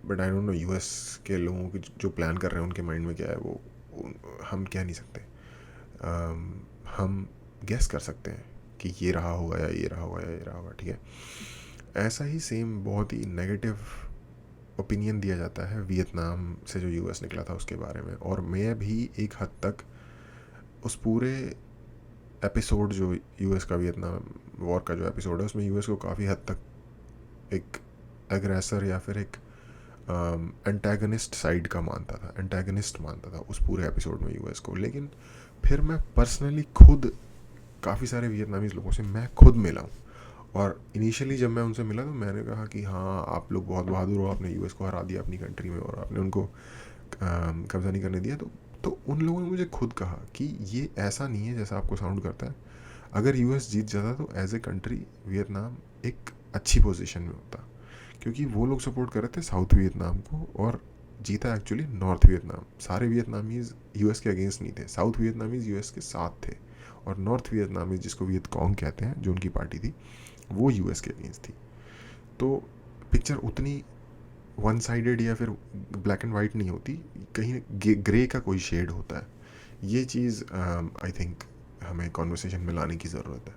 But I don't no US के लोगों की जो प्लान कर रहे हैं उनके माइंड में क्या है, वो हम कह नहीं सकते। हम गेस कर सकते हैं कि ये रहा होगा या ये रहा होगा या ये रहा होगा, ठीक है। ऐसा ही सेम बहुत ही नेगेटिव ओपिनियन दिया जाता है वियतनाम से जो यूएस निकला था उसके बारे में। और मैं भी एक हद तक उस पूरे एपिसोड जो यूएस का वियतनाम वॉर का जो एपिसोड है उसमें यूएस को काफ़ी हद तक एक एग्रेसर या फिर एक एंटागनिस्ट साइड का मानता था, एंटागनिस्ट मानता था उस पूरे एपिसोड में यूएस को। लेकिन फिर मैं पर्सनली खुद काफ़ी सारे वियतनामीज़ लोगों से मैं खुद मिला हूँ, और इनिशियली जब मैं उनसे मिला तो मैंने कहा कि हाँ, आप लोग बहुत बहादुर हो, आपने यूएस को हरा दिया अपनी कंट्री में और आपने उनको कब्ज़ा नहीं करने दिया। तो उन लोगों ने मुझे खुद कहा कि ये ऐसा नहीं है जैसा आपको साउंड करता है। अगर यूएस जीत जाता तो एज ए कंट्री वियतनाम एक अच्छी पोजीशन में होता, क्योंकि वो लोग सपोर्ट कर रहे थे साउथ वियतनाम को और जीता एक्चुअली नॉर्थ वियतनाम। सारे वियतनामीज यूएस के अगेंस्ट नहीं थे, साउथ वियतनामीज यूएस के साथ थे, और नॉर्थ वियतनामीज जिसको वियतकॉन्ग कहते हैं जो उनकी पार्टी थी वो यूएस के अगेंस्ट थी। तो पिक्चर उतनी वन साइडेड या फिर ब्लैक एंड वाइट नहीं होती, कहीं ग्रे का कोई शेड होता है। ये चीज़ आई थिंक हमें कॉन्वर्सेशन में लाने की ज़रूरत है।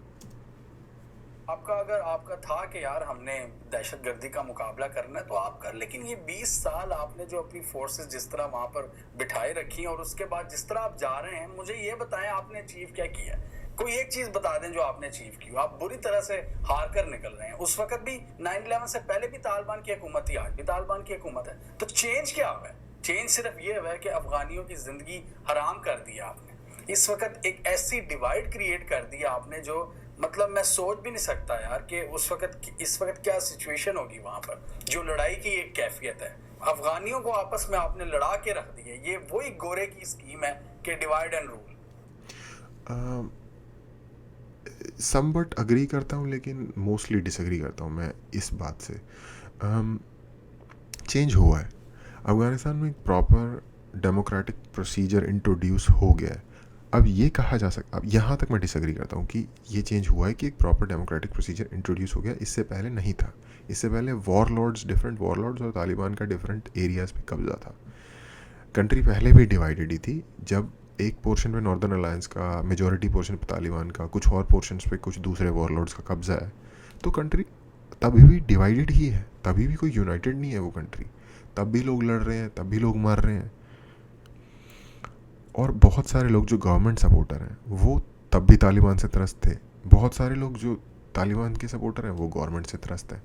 आपका अगर आपका था कि यार हमने दहशतगर्दी का मुकाबला करना है तो आप कर, लेकिन ये 20 साल आपने जो अपनी फोर्सेस जिस तरह वहां पर बिठाए रखी और उसके बाद जिस तरह आप जा रहे हैं, मुझे ये बताएं आपने अचीव क्या किया। कोई एक चीज बता दें जो आपने अचीव की। आप बुरी तरह से हार कर निकल रहे हैं। उस वक्त भी 9/11 से पहले भी तालिबान की हुकूमत थी, आज भी तालिबान की हुकूमत है। तो चेंज क्या हुआ है? चेंज सिर्फ ये हुआ है कि अफगानियों की जिंदगी हराम कर दी आपने। इस वक्त एक ऐसी डिवाइड क्रिएट कर दी आपने जो मतलब मैं सोच भी नहीं सकता यार कि उस वक्त इस वक्त क्या सिचुएशन होगी वहां पर। जो लड़ाई की एक कैफियत है, अफगानियों को आपस में आपने लड़ा के रख दिया। ये वही गोरे की स्कीम है कि divide and rule. Somewhat agree करता हूँ लेकिन मोस्टली डिसएग्री करता हूँ मैं इस बात से। चेंज हुआ है, अफ़गानिस्तान में एक प्रॉपर डेमोक्रेटिक प्रोसीजर इंट्रोड्यूस हो गया है। अब ये कहा जा सकता, अब यहाँ तक मैं डिसएग्री करता हूँ कि ये चेंज हुआ है कि एक प्रॉपर डेमोक्रेटिक प्रोसीजर इंट्रोड्यूस हो गया, इससे पहले नहीं था। इससे पहले वॉरलॉर्ड्स, डिफरेंट वॉरलॉर्ड्स और तालिबान का डिफरेंट एरियाज़ पे कब्जा था। कंट्री पहले भी डिवाइडेड ही थी, जब एक पोर्शन पे नॉर्दर्न अलायंस का, मेजॉरिटी पोर्शन पे तालिबान का, कुछ और पोर्शंस पे कुछ दूसरे वॉरलॉर्ड्स का कब्जा है, तो कंट्री तभी भी डिवाइडेड ही है, तभी भी कोई यूनाइटेड नहीं है वो कंट्री। तब भी लोग लड़ रहे हैं, तब भी लोग मर रहे हैं, और बहुत सारे लोग जो गवर्नमेंट सपोर्टर हैं वो तब भी तालिबान से त्रस्त थे। बहुत सारे लोग जो तालिबान के सपोर्टर हैं वो गवर्नमेंट से त्रस्त हैं।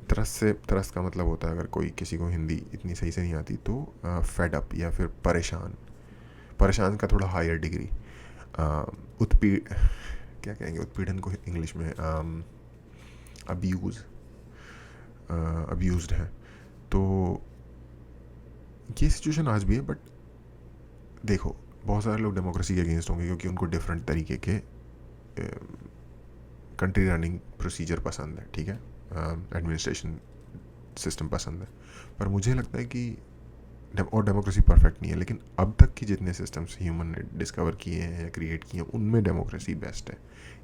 त्रस्त का मतलब होता है, अगर कोई किसी को हिंदी इतनी सही से नहीं आती तो फेड अप या फिर परेशान का थोड़ा हायर डिग्री, क्या कहेंगे उत्पीड़न को इंग्लिश में, अब्यूज़्ड है। तो ये सिचुएशन आज भी है, बट देखो बहुत सारे लोग डेमोक्रेसी के अगेंस्ट होंगे क्योंकि उनको डिफरेंट तरीके के कंट्री रनिंग प्रोसीजर पसंद है, ठीक है, एडमिनिस्ट्रेशन सिस्टम पसंद है। पर मुझे लगता है कि और डेमोक्रेसी परफेक्ट नहीं है, लेकिन अब तक की जितने सिस्टम्स ह्यूमन ने डिस्कवर किए हैं या क्रिएट किए हैं उनमें डेमोक्रेसी बेस्ट है।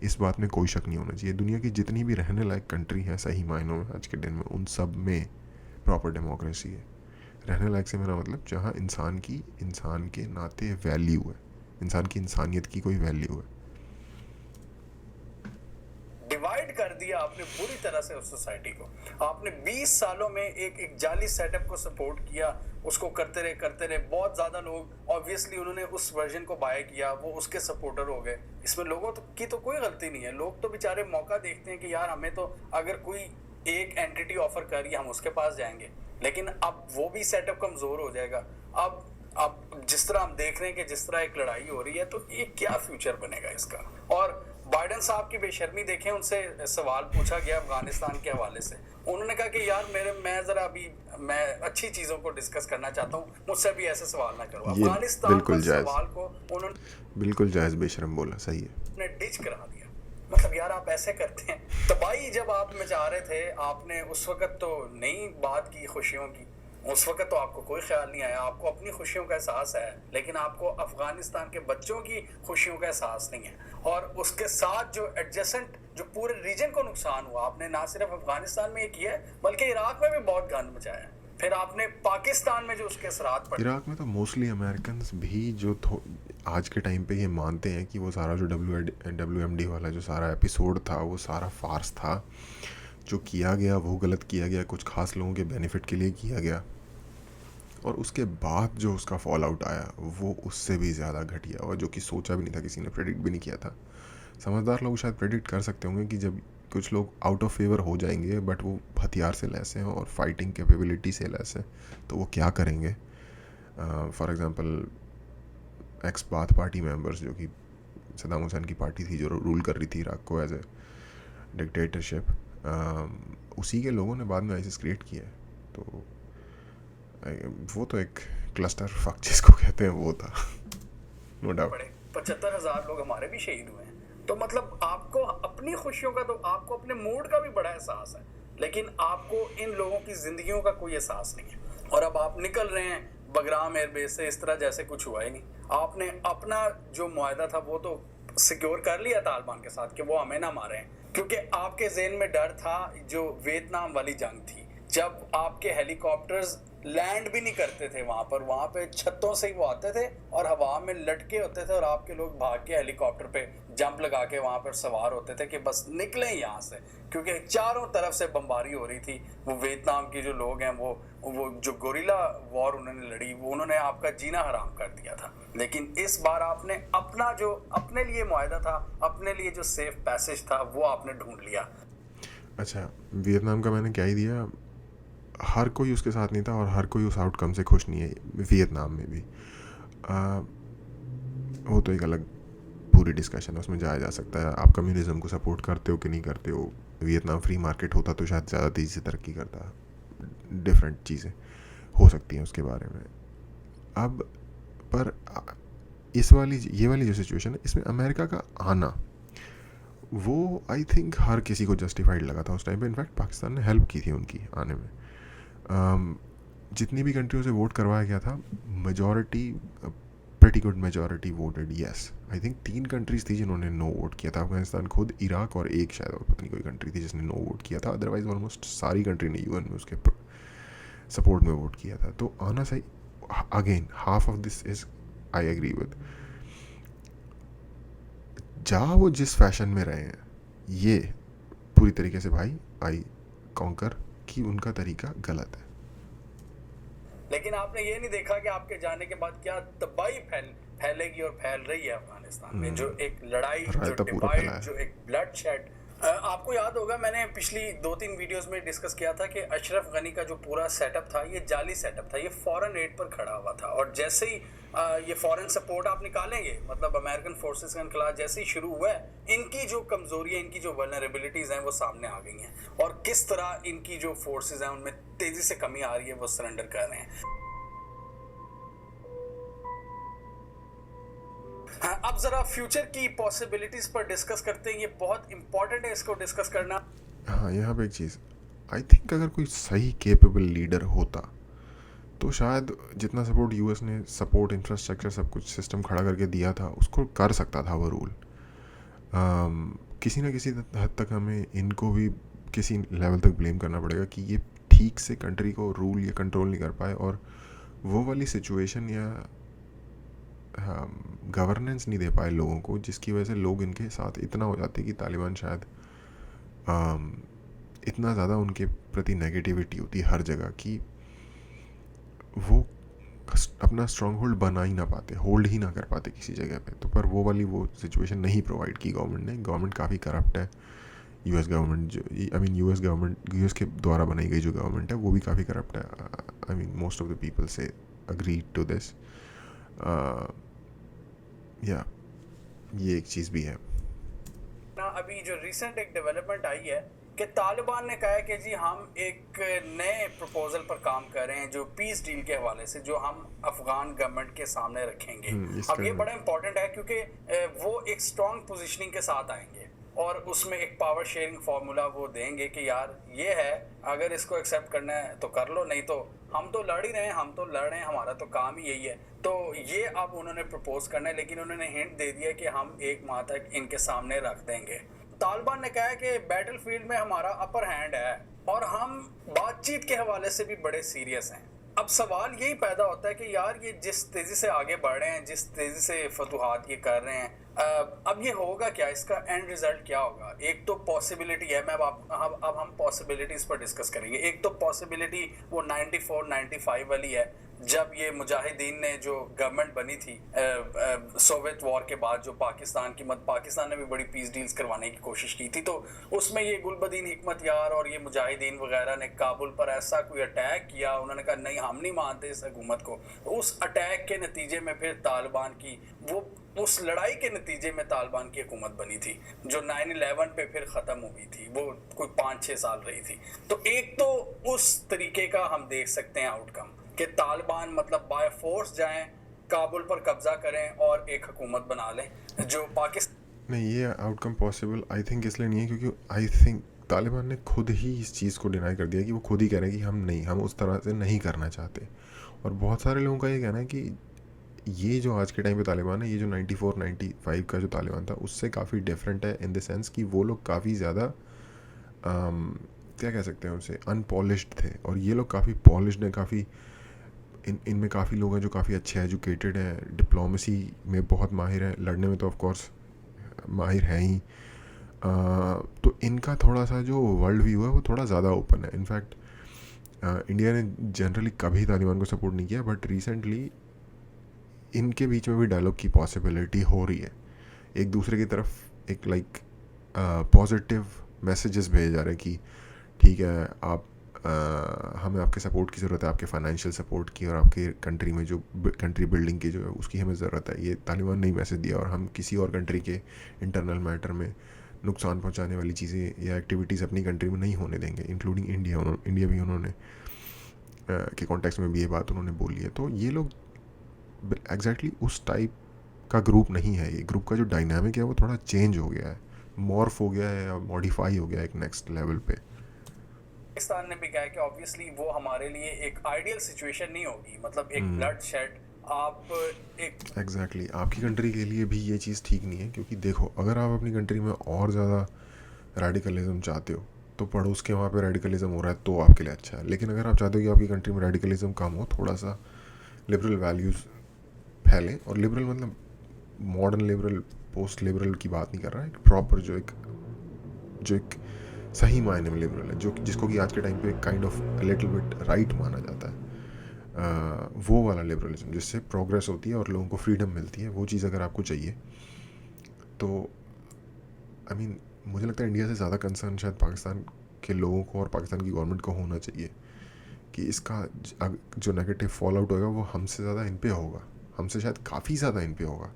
इस बात में कोई शक नहीं होना चाहिए। दुनिया की जितनी भी रहने लायक कंट्री हैं सही मायनों में आज के दिन में, उन सब में प्रॉपर डेमोक्रेसी है। रहने लायक से मेरा मतलब जहाँ इंसान के नाते वैल्यू है, इंसान की इंसानियत की कोई वैल्यू है। डिवाइड कर दिया आपने बुरी तरह से उस सोसाइटी को। आपने 20 सालों में एक जाली सेटअप को सपोर्ट किया, उसको करते रहे। बहुत ज़्यादा लोग ऑब्वियसली उन्होंने उस वर्जन को बाय किया, वो उसके सपोर्टर हो गए। इसमें लोगों की तो कोई गलती नहीं है। लोग तो बेचारे मौका देखते हैं कि यार हमें तो अगर कोई एक एंटिटी ऑफर कर रही है हम उसके पास जाएंगे। लेकिन अब वो भी सेटअप कमज़ोर हो जाएगा। अब जिस तरह हम देख रहे हैं कि जिस तरह एक लड़ाई हो रही है, तो ये क्या फ्यूचर बनेगा इसका। और बाइडन साहब की बेशर्मी देखें, उनसे सवाल पूछा गया अफगानिस्तान के हवाले से, उन्होंने कहा कि यार मैं अच्छी चीज़ों को डिस्कस करना चाहता हूँ, मुझसे भी ऐसे सवाल ना करो। अफगानिस्तान पर सवाल को उन्होंने बिल्कुल जायज़ बेशरम बोला, सही है, डिच करा दिया। मतलब यार आप ऐसे करते हैं। तबाही जब आप मचा रहे थे, आपने उस वक्त तो नहीं बात की खुशियों की, उस वक्त तो आपको कोई ख्याल नहीं आया। आपको अपनी खुशियों का एहसास है, लेकिन आपको अफगानिस्तान के बच्चों की खुशियों का एहसास नहीं है। और उसके साथ जो एडजेसेंट जो पूरे रीजन को नुकसान हुआ, आपने ना सिर्फ अफगानिस्तान में किया है बल्कि इराक में भी बहुत गंद मचाया है। फिर आपने पाकिस्तान में जो उसके असरात पड़े, इराक में तो मोस्टली अमेरिकन भी जो आज के टाइम पे ये मानते हैं कि वो सारा जो WMD वाला जो सारा एपिसोड था वो सारा फार्स था, जो किया गया वो गलत किया गया, कुछ खास लोगों के बेनिफिट के लिए किया गया, और उसके बाद जो उसका फॉल आउट आया वो उससे भी ज़्यादा घटिया, और जो कि सोचा भी नहीं था, किसी ने प्रेडिक्ट भी नहीं किया था। समझदार लोग शायद प्रेडिक्ट कर सकते होंगे कि जब कुछ लोग आउट ऑफ फेवर हो जाएंगे बट वो हथियार से लैस हैं और फाइटिंग कैपेबिलिटी से लैस हैं, तो वो क्या करेंगे। For example x bath party members, जो कि सद्दाम हुसैन की पार्टी थी जो रूल कर रही थी इराक को एज ए डिक्टेटरशिप, उसी के लोगों ने बाद में आईसिस क्रिएट किया है। तो वो तो एक क्लस्टर फक जिसको कहते हैं वो था, नो डाउट। 75,000 लोग हमारे भी शहीद हुए हैं। तो मतलब आपको अपनी खुशियों का, तो आपको अपने मूड का भी बड़ा एहसास है, लेकिन आपको इन लोगों की जिंदगियों का कोई एहसास नहीं है। और अब आप निकल रहे हैं बगराम एयरबेस से इस तरह जैसे कुछ हुआ ही नहीं। आपने अपना जो मुआहदा था वो तो सिक्योर कर लिया तालिबान के साथ कि वो हमें ना मारें, क्योंकि आपके ज़हन में डर था जो वियतनाम वाली जंग थी, जब आपके हेलीकॉप्टर्स लैंड भी नहीं करते थे वहाँ पे छतों से ही वो आते थे और हवा में लटके होते थे और आपके लोग भाग के हेलीकॉप्टर पे जंप लगा के वहाँ पर सवार होते थे कि बस निकलें यहाँ से, क्योंकि चारों तरफ से बमबारी हो रही थी। वो वियतनाम की जो लोग हैं वो जो गोरिल्ला वॉर उन्होंने लड़ी, वो उन्होंने आपका जीना हराम कर दिया था। लेकिन इस बार आपने अपना जो अपने लिए मुआहदा था, अपने लिए जो सेफ पैसेज था, वो आपने ढूंढ लिया। अच्छा, वियतनाम का मैंने क्या ही दिया, हर कोई उसके साथ नहीं था और हर कोई उस आउटकम से खुश नहीं है वियतनाम में भी। वो तो एक अलग पूरी डिस्कशन है, उसमें जाया जा सकता है आप कम्युनिज्म को सपोर्ट करते हो कि नहीं करते हो। वियतनाम फ्री मार्केट होता तो शायद ज़्यादा तेज़ी से तरक्की करता, डिफरेंट चीज़ें हो सकती हैं उसके बारे में। अब पर ये वाली जो सिचुएशन है, इसमें अमेरिका का आना वो आई थिंक हर किसी को जस्टिफाइड लगा था उस टाइम पे। इनफैक्ट पाकिस्तान ने हेल्प की थी उनकी आने में। जितनी भी कंट्रियों से वोट करवाया गया था, majority pretty good majority voted yes. I think 3 countries थी जिन्होंने नो वोट किया था, अफगानिस्तान खुद, इराक और एक शायद और पता नहीं कोई कंट्री थी जिसने नो वोट किया था। अदरवाइज ऑलमोस्ट सारी कंट्री ने यूएन में उसके सपोर्ट में वोट किया था। तो आना सही, again half of this is I agree with. जहाँ वो जिस फैशन में रहे हैं, ये पूरी तरीके से भाई आई कॉन्कर कि उनका तरीका गलत है। लेकिन आपने ये नहीं देखा कि आपके जाने के बाद क्या तबाही फैलेगी और फैल रही है अफगानिस्तान में, जो एक लड़ाई, जो डिवाइड, जो एक ब्लड शेड। आपको याद होगा मैंने पिछली 2-3 वीडियोस में डिस्कस किया था कि अशरफ गनी का जो पूरा सेटअप था ये जाली सेटअप था, ये फॉरेन एड पर खड़ा हुआ था। और जैसे ही ये फॉरेन सपोर्ट आप निकालेंगे, मतलब अमेरिकन फोर्सेस का इनकलाब जैसे ही शुरू हुआ है, इनकी जो कमजोरी है, इनकी जो वल्नरेबिलिटीज हैं वो सामने आ गई हैं और किस तरह इनकी जो फोर्सेस हैं उनमें तेजी से कमी आ रही है, वो सरेंडर कर रहे हैं। हाँ, अब जरा फ्यूचर की पॉसिबिलिटीज पर डिस्कस करते हैं, ये बहुत इंपॉर्टेंट है इसको डिस्कस करना। हाँ, यहाँ पे एक चीज़, आई थिंक अगर कोई सही केपेबल लीडर होता तो शायद जितना सपोर्ट यूएस ने सपोर्ट इंफ्रास्ट्रक्चर सब कुछ सिस्टम खड़ा करके दिया था, उसको कर सकता था वो रूल। किसी ना किसी हद तक हमें इनको भी किसी लेवल तक ब्लेम करना पड़ेगा कि ये ठीक से कंट्री को रूल या कंट्रोल नहीं कर पाए, और वो वाली सिचुएशन या गवर्नेंस नहीं दे पाए लोगों को, जिसकी वजह से लोग इनके साथ इतना हो जाते कि तालिबान शायद इतना ज़्यादा उनके प्रति नेगेटिविटी होती है हर जगह कि वो अपना स्ट्रॉन्ग होल्ड बना ही ना पाते, होल्ड ही ना कर पाते किसी जगह पे। तो पर वो सिचुएशन नहीं प्रोवाइड की गवर्नमेंट ने। गवर्नमेंट काफ़ी करप्ट है, यूएस गवर्नमेंट जो यूएस के द्वारा बनाई गई जो गवर्नमेंट है वो भी काफ़ी करप्ट है। I mean most of the people से अग्री टू दिस। या ये एक चीज़ भी है ना। अभी जो रिसेंट एक डेवलपमेंट आई है कि तालिबान ने कहा है कि जी हम एक नए प्रपोजल पर काम कर रहे हैं जो पीस डील के हवाले से, जो हम अफगान गवर्नमेंट के सामने रखेंगे। अब ये बड़ा इंपॉर्टेंट है क्योंकि वो एक स्ट्रॉन्ग पोजीशनिंग के साथ आएंगे और उसमें एक पावर शेयरिंग फार्मूला वो देंगे कि यार ये है, अगर इसको एक्सेप्ट करना है तो कर लो, नहीं तो हम तो लड़ ही रहे हैं, हम तो लड़ रहे हैं, हमारा तो काम ही यही है। तो ये अब उन्होंने प्रपोज करना है, लेकिन उन्होंने हिंट दे दिया कि हम 1 माह तक इनके सामने रख देंगे। तालिबान ने कहा है कि बैटलफील्ड में हमारा अपर हैंड है और हम बातचीत के हवाले से भी बड़े सीरियस हैं। अब सवाल यही पैदा होता है कि यार ये जिस तेज़ी से आगे बढ़ रहे हैं, जिस तेज़ी से फतूहात ये कर रहे हैं, अब ये होगा क्या, इसका एंड रिजल्ट क्या होगा। एक तो पॉसिबिलिटी है, मैं अब हम पॉसिबिलिटीज़ पर डिस्कस करेंगे। एक तो पॉसिबिलिटी वो 94-95 वाली है, जब ये मुजाहिदीन ने जो गवर्नमेंट बनी थी सोवियत वॉर के बाद, जो पाकिस्तान ने भी बड़ी पीस डील्स करवाने की कोशिश की थी, तो उसमें ये गुलबदीन हिकमत यार और ये मुजाहिदीन वगैरह ने काबुल पर ऐसा कोई अटैक किया, उन्होंने कहा नहीं हम नहीं मानते इस हुकूमत को। उस अटैक के नतीजे में फिर तालिबान की उस लड़ाई के नतीजे में तालिबान की हुकूमत बनी थी, जो 9/11 पे फिर ख़त्म हुई थी, वो कोई 5-6 साल रही थी। तो एक तो उस तरीके का हम देख सकते हैं आउटकम कि तालिबान मतलब बाय फोर्स जाएं, काबुल पर कब्जा करें और एक हुकूमत बना लें जो पाकिस्तान। नहीं, ये आउटकम पॉसिबल आई थिंक इसलिए नहीं है क्योंकि आई थिंक तालिबान ने खुद ही इस चीज़ को डिनाई कर दिया कि वो खुद ही कह रहे हैं कि हम उस तरह से नहीं करना चाहते। और बहुत सारे लोगों का ये कहना है कि ये जो आज के टाइम पे तालिबान है, ये जो 94 95 का जो तालिबान था उससे काफ़ी डिफरेंट है इन द सेंस कि वो लोग काफ़ी ज़्यादा क्या कह सकते हैं उसे, अनपॉलिश्ड थे, और ये लोग काफ़ी पॉलिश्ड हैं, काफ़ी इनमें काफ़ी लोग हैं जो काफ़ी अच्छे एजुकेटेड हैं, डिप्लोमेसी में बहुत माहिर हैं, लड़ने में तो ऑफ कोर्स माहिर हैं ही। तो इनका थोड़ा सा जो वर्ल्ड व्यू है वो थोड़ा ज़्यादा ओपन है। इनफैक्ट इंडिया ने जनरली कभी तालिबान को सपोर्ट नहीं किया, बट रिसेंटली इनके बीच में भी डायलॉग की पॉसिबिलिटी हो रही है। एक दूसरे की तरफ एक पॉजिटिव मैसेजेस भेजे जा रहे हैं कि ठीक है, आप हमें आपके सपोर्ट की ज़रूरत है, आपके फाइनेंशियल सपोर्ट की, और आपके कंट्री में जो कंट्री बिल्डिंग की जो है उसकी हमें ज़रूरत है। ये तालिबान ने मैसेज दिया, और हम किसी और कंट्री के इंटरनल मैटर में नुकसान पहुंचाने वाली चीज़ें या एक्टिविटीज़ अपनी कंट्री में नहीं होने देंगे, इंक्लूडिंग इंडिया भी उन्होंने के कॉन्टेक्स्ट में भी ये बात उन्होंने बोली है। तो ये लोग एग्जैक्टली उस टाइप का ग्रुप नहीं है। ये ग्रुप का जो डायनामिक है वो थोड़ा चेंज हो गया है, मॉर्फ हो गया है या मॉडिफाई हो गया है एक नेक्स्ट लेवल पे। पाकिस्तान ने भी कहा है कि ऑब्वियसली वो हमारे लिए एक आइडियल सिचुएशन नहीं होगी, मतलब एक ब्लड शेड आप एक एग्जैक्टली आपकी कंट्री के लिए भी ये चीज़ ठीक नहीं है, क्योंकि देखो अगर आप अपनी कंट्री में और ज़्यादा रेडिकलिज्म चाहते हो तो पड़ोस के वहाँ पे रेडिकलिज्म हो रहा है तो आपके लिए अच्छा है। लेकिन अगर आप चाहते हो कि आपकी कंट्री में रेडिकलिज्म कम हो, थोड़ा सा लिबरल वैल्यूज़ फैले, और लिबरल मतलब मॉडर्न लिबरल पोस्ट लिबरल की बात नहीं कर रहा है, एक प्रॉपर जो एक सही मायने में लिबरल है, जो जिसको कि आज के टाइम पे kind of little bit right माना जाता है, वो वाला लिबरलिज्म जिससे प्रोग्रेस होती है और लोगों को फ्रीडम मिलती है, वो चीज़ अगर आपको चाहिए तो आई मीन मुझे लगता है इंडिया से ज़्यादा कंसर्न शायद पाकिस्तान के लोगों को और पाकिस्तान की गवर्नमेंट को होना चाहिए कि इसका जो नेगेटिव फॉल आउट होगा वो हमसे ज़्यादा इन पे होगा, हमसे शायद काफ़ी ज़्यादा इन पे होगा।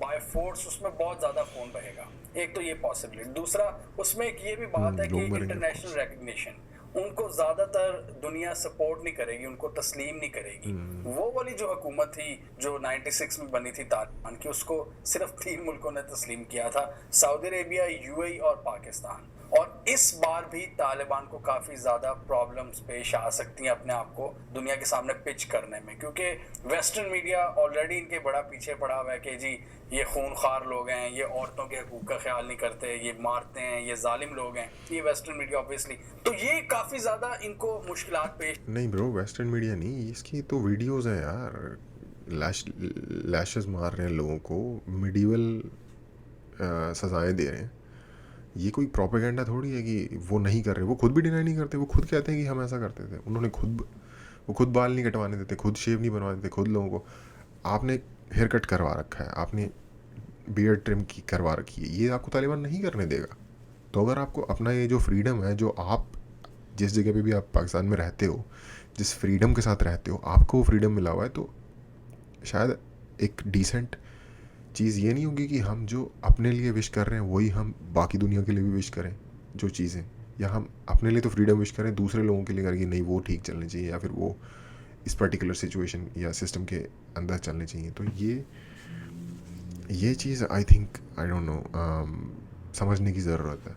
बाय फोर्स उसमें बहुत ज़्यादा खून बहेगा, एक तो ये पॉसिबिलिटी। दूसरा उसमें एक ये भी बात है कि लोग मरेंगे of इंटरनेशनल course। रिकग्निशन उनको ज़्यादातर दुनिया सपोर्ट नहीं करेगी, उनको तस्लीम नहीं करेगी। वो वाली जो हुकूमत थी जो 96 में बनी थी तालिबान की, उसको सिर्फ 3 मुल्कों ने तस्लीम किया था, सऊदी अरेबिया, यूएई और पाकिस्तान। और इस बार भी तालिबान को काफ़ी ज़्यादा प्रॉब्लम्स पेश आ सकती हैं अपने आप को दुनिया के सामने पिच करने में, क्योंकि वेस्टर्न मीडिया ऑलरेडी इनके बड़ा पीछे पड़ा हुआ है कि जी ये खूनखार लोग हैं, ये औरतों के हकूक़ का ख्याल नहीं करते, ये मारते हैं, ये जालिम लोग हैं, ये वेस्टर्न मीडिया ऑब्वियसली। तो ये काफ़ी ज़्यादा इनको मुश्किलात पेश। नहीं ब्रो, वेस्टर्न मीडिया नहीं, इसकी तो वीडियोस हैं यार, लैशेस मार रहे हैं लोगों को, मिडीवल सजाएं दे रहे हैं। ये कोई प्रोपेगेंडा थोड़ी है कि वो नहीं कर रहे, वो खुद भी डिनाई नहीं करते, वो खुद कहते हैं कि हम ऐसा करते थे। वो खुद बाल नहीं कटवाने देते, खुद शेव नहीं बनवाने देते, खुद लोगों को। आपने हेयर कट करवा रखा है, आपने बियर्ड ट्रिम की करवा रखी है, ये आपको तालिबान नहीं करने देगा। तो अगर आपको अपना ये जो फ्रीडम है, जो आप जिस जगह पे भी आप पाकिस्तान में रहते हो, जिस फ्रीडम के साथ रहते हो, आपको वो फ्रीडम मिला हुआ है, तो शायद एक डिसेंट चीज़ ये नहीं होगी कि हम जो अपने लिए विश कर रहे हैं वही हम बाकी दुनिया के लिए भी विश करें जो चीज़ें, या हम अपने लिए तो फ्रीडम विश करें, दूसरे लोगों के लिए करें कि नहीं वो ठीक चलने चाहिए, या फिर वो इस पर्टिकुलर सिचुएशन या सिस्टम के अंदर चलने चाहिए। तो ये चीज़ I think I don't know समझने की ज़रूरत है।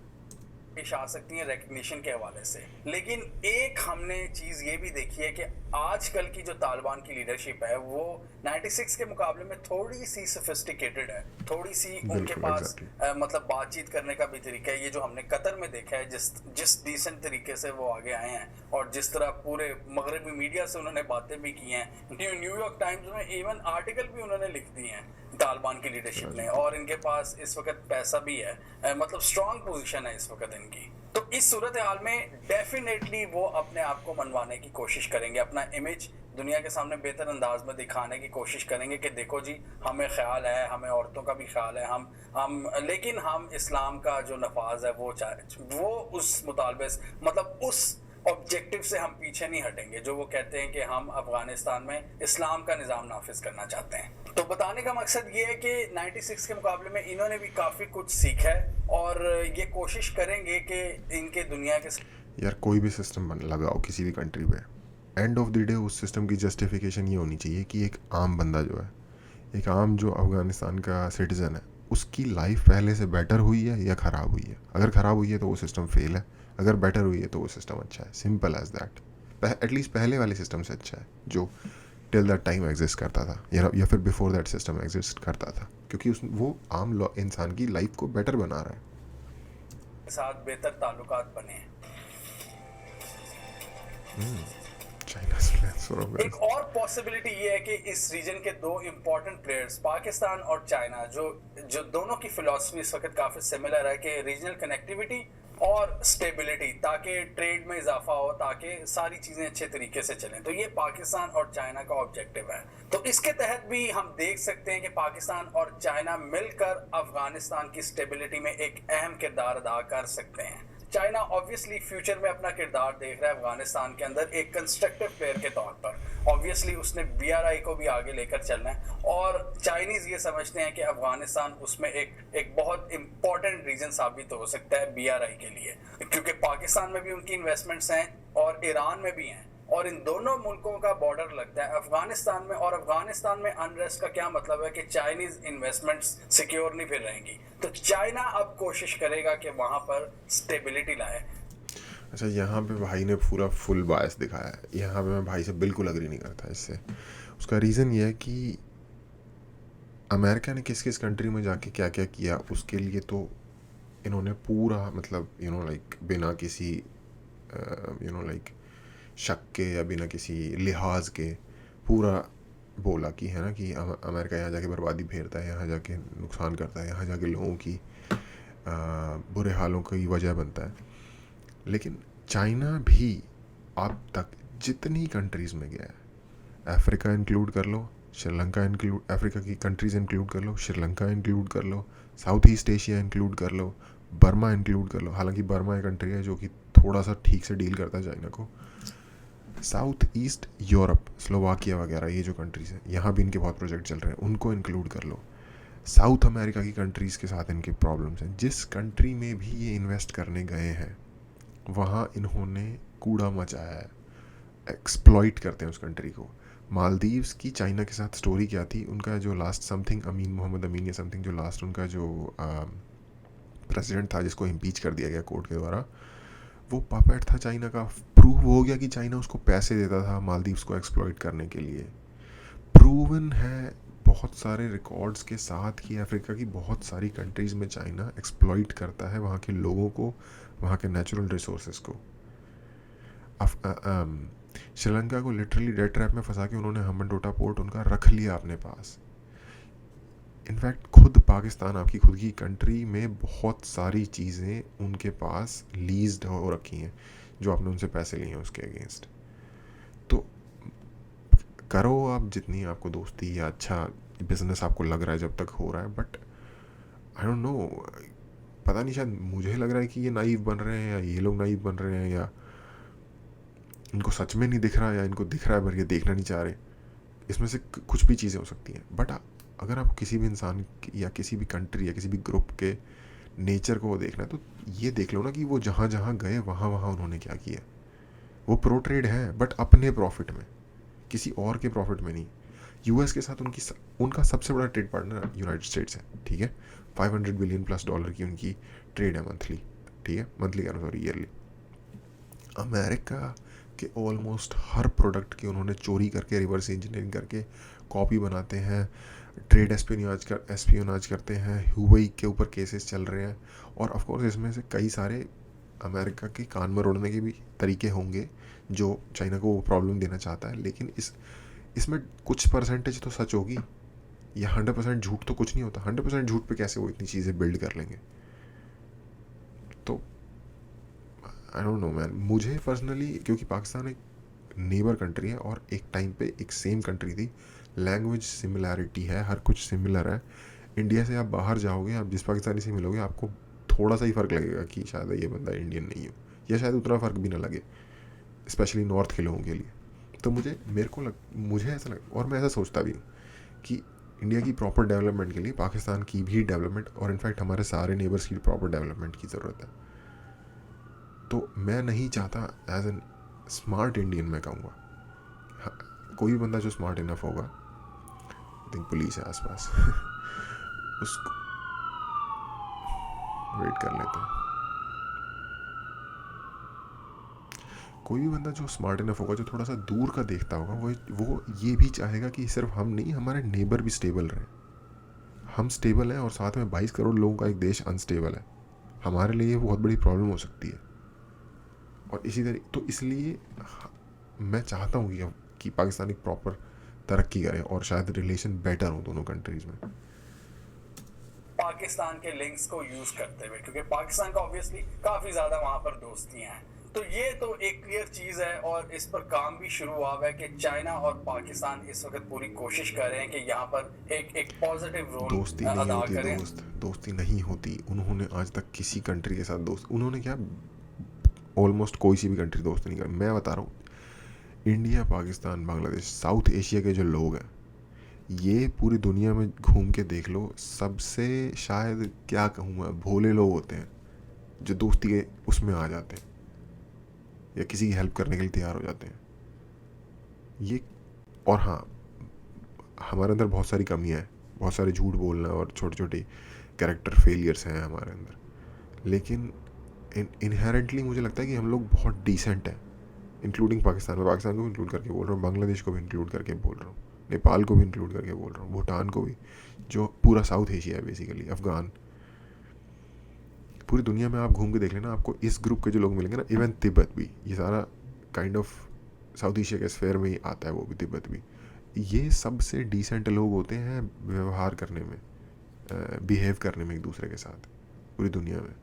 पेश आ सकती हैं रिकग्निशन के हवाले से। लेकिन एक हमने चीज़ ये भी देखी है कि आजकल की जो तालिबान की लीडरशिप है वो 96 के मुकाबले में थोड़ी सी सोफिस्टिकेटेड है, थोड़ी सी उनके पास मतलब बातचीत करने का भी तरीका है। ये जो हमने कतर में देखा है, जिस डिसेंट तरीके से वो आगे आए हैं और जिस तरह पूरे मगरबी मीडिया से उन्होंने बातें भी की हैं, न्यूयॉर्क टाइम्स में इवन आर्टिकल भी उन्होंने लिख दिए हैं तालिबान की लीडरशिप ने, और इनके पास इस वक्त पैसा भी है, मतलब स्ट्रांग पोजीशन है इस वक्त इनकी। तो इस सूरत हाल में डेफिनेटली वो अपने आप को मनवाने की कोशिश करेंगे, अपना इमेज दुनिया के सामने बेहतर अंदाज में दिखाने की कोशिश करेंगे कि देखो जी हमें ख्याल है, हमें औरतों का भी ख्याल है, हम लेकिन हम इस्लाम का जो नफाज है वो उस मुतालबे मतलब उस ऑब्जेक्टिव से हम पीछे नहीं हटेंगे जो वो कहते हैं कि हम अफगानिस्तान में इस्लाम का निज़ाम नाफिज करना चाहते हैं। तो बताने का मकसद ये है कि 96 के मुकाबले में इन्होंने भी काफ़ी कुछ सीखा है और ये कोशिश करेंगे कि इनके दुनिया के यार कोई भी सिस्टम लगाओ किसी भी कंट्री पे, एंड ऑफ द डे उस सिस्टम की जस्टिफिकेशन ये होनी चाहिए कि एक आम बंदा जो है, एक आम जो अफ़गानिस्तान का सिटीज़न है उसकी लाइफ पहले से बेटर हुई है या ख़राब हुई है? अगर ख़राब हुई है तो वो सिस्टम फेल है, अगर बेटर हुई है तो वो सिस्टम अच्छा है, सिंपल एज दैट। एटलीस्ट पहले वाले सिस्टम से अच्छा है जो टिल दैट टाइम एग्जिस्ट करता था, या फिर बिफोर दैट सिस्टम एग्जिस्ट करता था, क्योंकि वो आम इंसान की लाइफ को बेटर बना रहा है। साथ बेहतर ताल्लुकात बने हैं। चाइना's plans for एक Afghanistan। और पॉसिबिलिटी ये है कि इस रीजन के दो इंपॉर्टेंट प्लेयर्स पाकिस्तान और चाइना, जो जो दोनों की फिलॉसफी इस वक्त काफी सिमिलर है कि रीजनल कनेक्टिविटी और स्टेबिलिटी, ताकि ट्रेड में इजाफा हो, ताकि सारी चीजें अच्छे तरीके से चलें। तो ये पाकिस्तान और चाइना का ऑब्जेक्टिव है। तो इसके तहत भी हम देख सकते हैं कि पाकिस्तान और चाइना मिलकर अफगानिस्तान की स्टेबिलिटी में एक अहम किरदार अदा कर सकते हैं। चाइना ऑब्वियसली फ्यूचर में अपना किरदार देख रहा है अफगानिस्तान के अंदर एक कंस्ट्रक्टिव प्लेयर के तौर पर। ऑब्वियसली उसने बीआरआई को भी आगे लेकर चलना है, और चाइनीज ये समझते हैं कि अफगानिस्तान उसमें एक बहुत इंपॉर्टेंट रीजन साबित हो सकता है बीआरआई के लिए, क्योंकि पाकिस्तान में भी उनकी इन्वेस्टमेंट्स हैं और ईरान में भी हैं, और इन दोनों मुल्कों का बॉर्डर लगता है अफगानिस्तान में। और अफगानिस्तान में अनरेस्ट का क्या मतलब है कि चाइनीज इन्वेस्टमेंट्स सिक्योर नहीं फिर रहेंगी। तो चाइना अब कोशिश करेगा कि वहां पर स्टेबिलिटी लाए। अच्छा, यहाँ पे भाई ने पूरा फुल बायस दिखाया है। यहाँ पे मैं भाई से बिल्कुल अग्री नहीं करता इससे। उसका रीज़न ये है कि अमेरिका ने किस किस कंट्री में जाके क्या क्या किया, उसके लिए तो इन्होंने पूरा मतलब लाइक बिना किसी लाइक शक के या बिना किसी लिहाज के पूरा बोला कि है ना कि अमेरिका यहाँ जाके बर्बादी फेरता है, यहाँ जाके नुकसान करता है, यहाँ जाके लोगों की बुरे हालों की वजह बनता है। लेकिन चाइना भी अब तक जितनी कंट्रीज़ में गया है, अफ्रीका इंक्लूड कर लो, श्रीलंका इंक्लूड, अफ्रीका की कंट्रीज़ इंक्लूड कर लो, श्रीलंका इंक्लूड कर लो, साउथ ईस्ट एशिया इंक्लूड कर लो, बर्मा इंक्लूड कर लो। हालांकि बर्मा एक कंट्री है जो कि थोड़ा सा ठीक से डील करता है चाइना को। साउथ ईस्ट यूरोप, स्लोवाकिया वगैरह, ये जो कंट्रीज़ हैं यहाँ भी इनके बहुत प्रोजेक्ट चल रहे हैं, उनको इंक्लूड कर लो। साउथ अमेरिका की कंट्रीज़ के साथ इनके प्रॉब्लम्स हैं। जिस कंट्री में भी ये इन्वेस्ट करने गए हैं वहाँ इन्होंने कूड़ा मचाया है, एक्सप्लॉइट करते हैं उस कंट्री को। मालदीव्स की चाइना के साथ स्टोरी क्या थी, उनका जो लास्ट समथिंग मोहम्मद अमीन या समथिंग, जो लास्ट उनका जो प्रेसिडेंट था जिसको इम्पीच कर दिया गया कोर्ट के द्वारा, वो पपेट था चाइना का। प्रूव हो गया कि चाइना उसको पैसे देता था मालदीव्स को एक्सप्लॉइट करने के लिए। प्रूवन है बहुत सारे रिकॉर्ड्स के साथ कि अफ्रीका की बहुत सारी कंट्रीज़ में चाइना एक्सप्लॉइट करता है वहाँ के लोगों को, वहाँ के नेचुरल रिसोर्सेज को। श्रीलंका को लिटरली डेड ट्रैप में फंसा के उन्होंने हम्बनटोटा पोर्ट उनका रख लिया अपने पास। इनफैक्ट खुद पाकिस्तान, आपकी खुद की कंट्री में बहुत सारी चीज़ें उनके पास लीज्ड हो रखी हैं जो आपने उनसे पैसे लिए हैं उसके अगेंस्ट। तो करो आप जितनी आपको दोस्ती या अच्छा बिजनेस आपको लग रहा है जब तक हो रहा है, बट आई डोंट नो, पता नहीं, शायद मुझे लग रहा है कि ये नाइव बन रहे हैं या ये लोग नाइव बन रहे हैं, या इनको सच में नहीं दिख रहा या इनको दिख रहा है पर ये देखना नहीं चाह रहे। इसमें से कुछ भी चीज़ें हो सकती हैं। बट अगर आपको किसी भी इंसान या किसी भी कंट्री या किसी भी ग्रुप के नेचर को देखना है तो ये देख लो ना कि वो जहाँ जहाँ गए वहाँ वहाँ उन्होंने क्या किया। वो प्रो ट्रेड है बट अपने प्रॉफिट में, किसी और के प्रॉफिट में नहीं। यूएस के साथ उनका सबसे बड़ा ट्रेड पार्टनर यूनाइटेड स्टेट्स है, ठीक है। $500 बिलियन प्लस की उनकी ट्रेड है मंथली, ठीक है, मंथली कह रहा हूँ, सॉरी, ईयरली। अमेरिका के ऑलमोस्ट हर प्रोडक्ट की उन्होंने चोरी करके, रिवर्स इंजीनियरिंग करके कॉपी बनाते हैं, ट्रेड एस्पियोनाज करते हैं, हुवई के ऊपर केसेस चल रहे हैं। और ऑफ कोर्स इसमें से कई सारे अमेरिका के कान में रोड़ने के भी तरीके होंगे जो चाइना को वो प्रॉब्लम देना चाहता है। लेकिन इसमें कुछ परसेंटेज तो सच होगी, या 100% झूठ तो कुछ नहीं होता। 100% झूठ पे कैसे वो इतनी चीज़ें बिल्ड कर लेंगे। तो आई डोंट नो मैन, मुझे पर्सनली, क्योंकि पाकिस्तान एक नेबर कंट्री है और एक टाइम पे एक सेम कंट्री थी, लैंग्वेज सिमिलैरिटी है, हर कुछ सिमिलर है। इंडिया से आप बाहर जाओगे, आप जिस पाकिस्तानी से मिलोगे आपको थोड़ा सा ही फ़र्क लगेगा कि शायद ये बंदा इंडियन नहीं हो, या शायद उतना फ़र्क भी ना लगे, स्पेशली नॉर्थ के लोगों के लिए। तो मुझे ऐसा लग, और मैं ऐसा सोचता भी हूँ कि इंडिया की प्रॉपर डेवलपमेंट के लिए पाकिस्तान की भी डेवलपमेंट, और इनफैक्ट हमारे सारे नेबर्स की प्रॉपर डेवलपमेंट की ज़रूरत है। तो मैं नहीं चाहता, एज एन स्मार्ट इंडियन मैं कहूँगा, कोई भी बंदा जो स्मार्ट इनफ होगा थिंक पुलिस है आसपास उसको वेट कर लेते हैं। कोई भी बंदा जो स्मार्ट इनफ होगा, जो थोड़ा सा दूर का देखता होगा, वो ये भी चाहेगा कि सिर्फ हम नहीं, हमारे नेबर भी स्टेबल रहे। हम स्टेबल हैं और साथ में 22 करोड़ लोगों का एक देश अनस्टेबल है, हमारे लिए ये बहुत बड़ी प्रॉब्लम हो सकती है। और इसी तरह तो इसलिए मैं चाहता हूँ कि पाकिस्तान एक प्रॉपर तरक्की करे और शायद रिलेशन बेटर हो दोनों कंट्रीज़ में। पाकिस्तान के लिंक्स को यूज करते हुए, क्योंकि पाकिस्तान का ऑब्वियसली काफी ज्यादा वहां पर दोस्तियां हैं, तो ये तो एक क्लियर चीज है और इस पर काम भी शुरू हुआ है कि चाइना और पाकिस्तान इस वक्त पूरी कोशिश कर रहे हैं कि यहाँ पर एक पॉजिटिव रोल दोस्ती नहीं अदा होती करें। दोस्ती नहीं होती। उन्होंने आज तक किसी कंट्री के साथ उन्होंने क्या, ऑलमोस्ट कोई सी भी कंट्री दोस्त नहीं कर। मैं बता रहा हूँ, India, Pakistan, Bangladesh, south Asia के जो लोग हैं, ये पूरी दुनिया में घूम के देख लो, सबसे शायद क्या कहूँ मैं, भोले लोग होते हैं जो दोस्ती के उसमें आ जाते हैं या किसी की हेल्प करने के लिए तैयार हो जाते हैं। ये और हाँ, हमारे अंदर बहुत सारी कमियां हैं, बहुत सारे झूठ बोलना और छोटे छोटे कैरेक्टर फेलियर्स हैं हमारे अंदर, लेकिन इनहेरेंटली मुझे लगता है कि हम लोग बहुत डिसेंट हैं, इंक्लूडिंग पाकिस्तान में। पाकिस्तान को भी इंक्लूड करके बोल रहा हूँ, बांग्लादेश को भी इंक्लूड करके बोल रहा हूँ, नेपाल को भी इंक्लूड करके बोल रहा हूँ, भूटान को भी, जो पूरा साउथ एशिया है बेसिकली, अफगान। पूरी दुनिया में आप घूम के देख लेना, आपको इस ग्रुप के जो लोग मिलेंगे ना, इवन तिब्बत भी, ये सारा काइंड ऑफ साउथ एशिया के स्फेयर में ही आता है, वो भी, तिब्बत भी, ये सबसे डिसेंट लोग होते हैं व्यवहार करने में, बिहेव करने में एक दूसरे के साथ पूरी दुनिया में।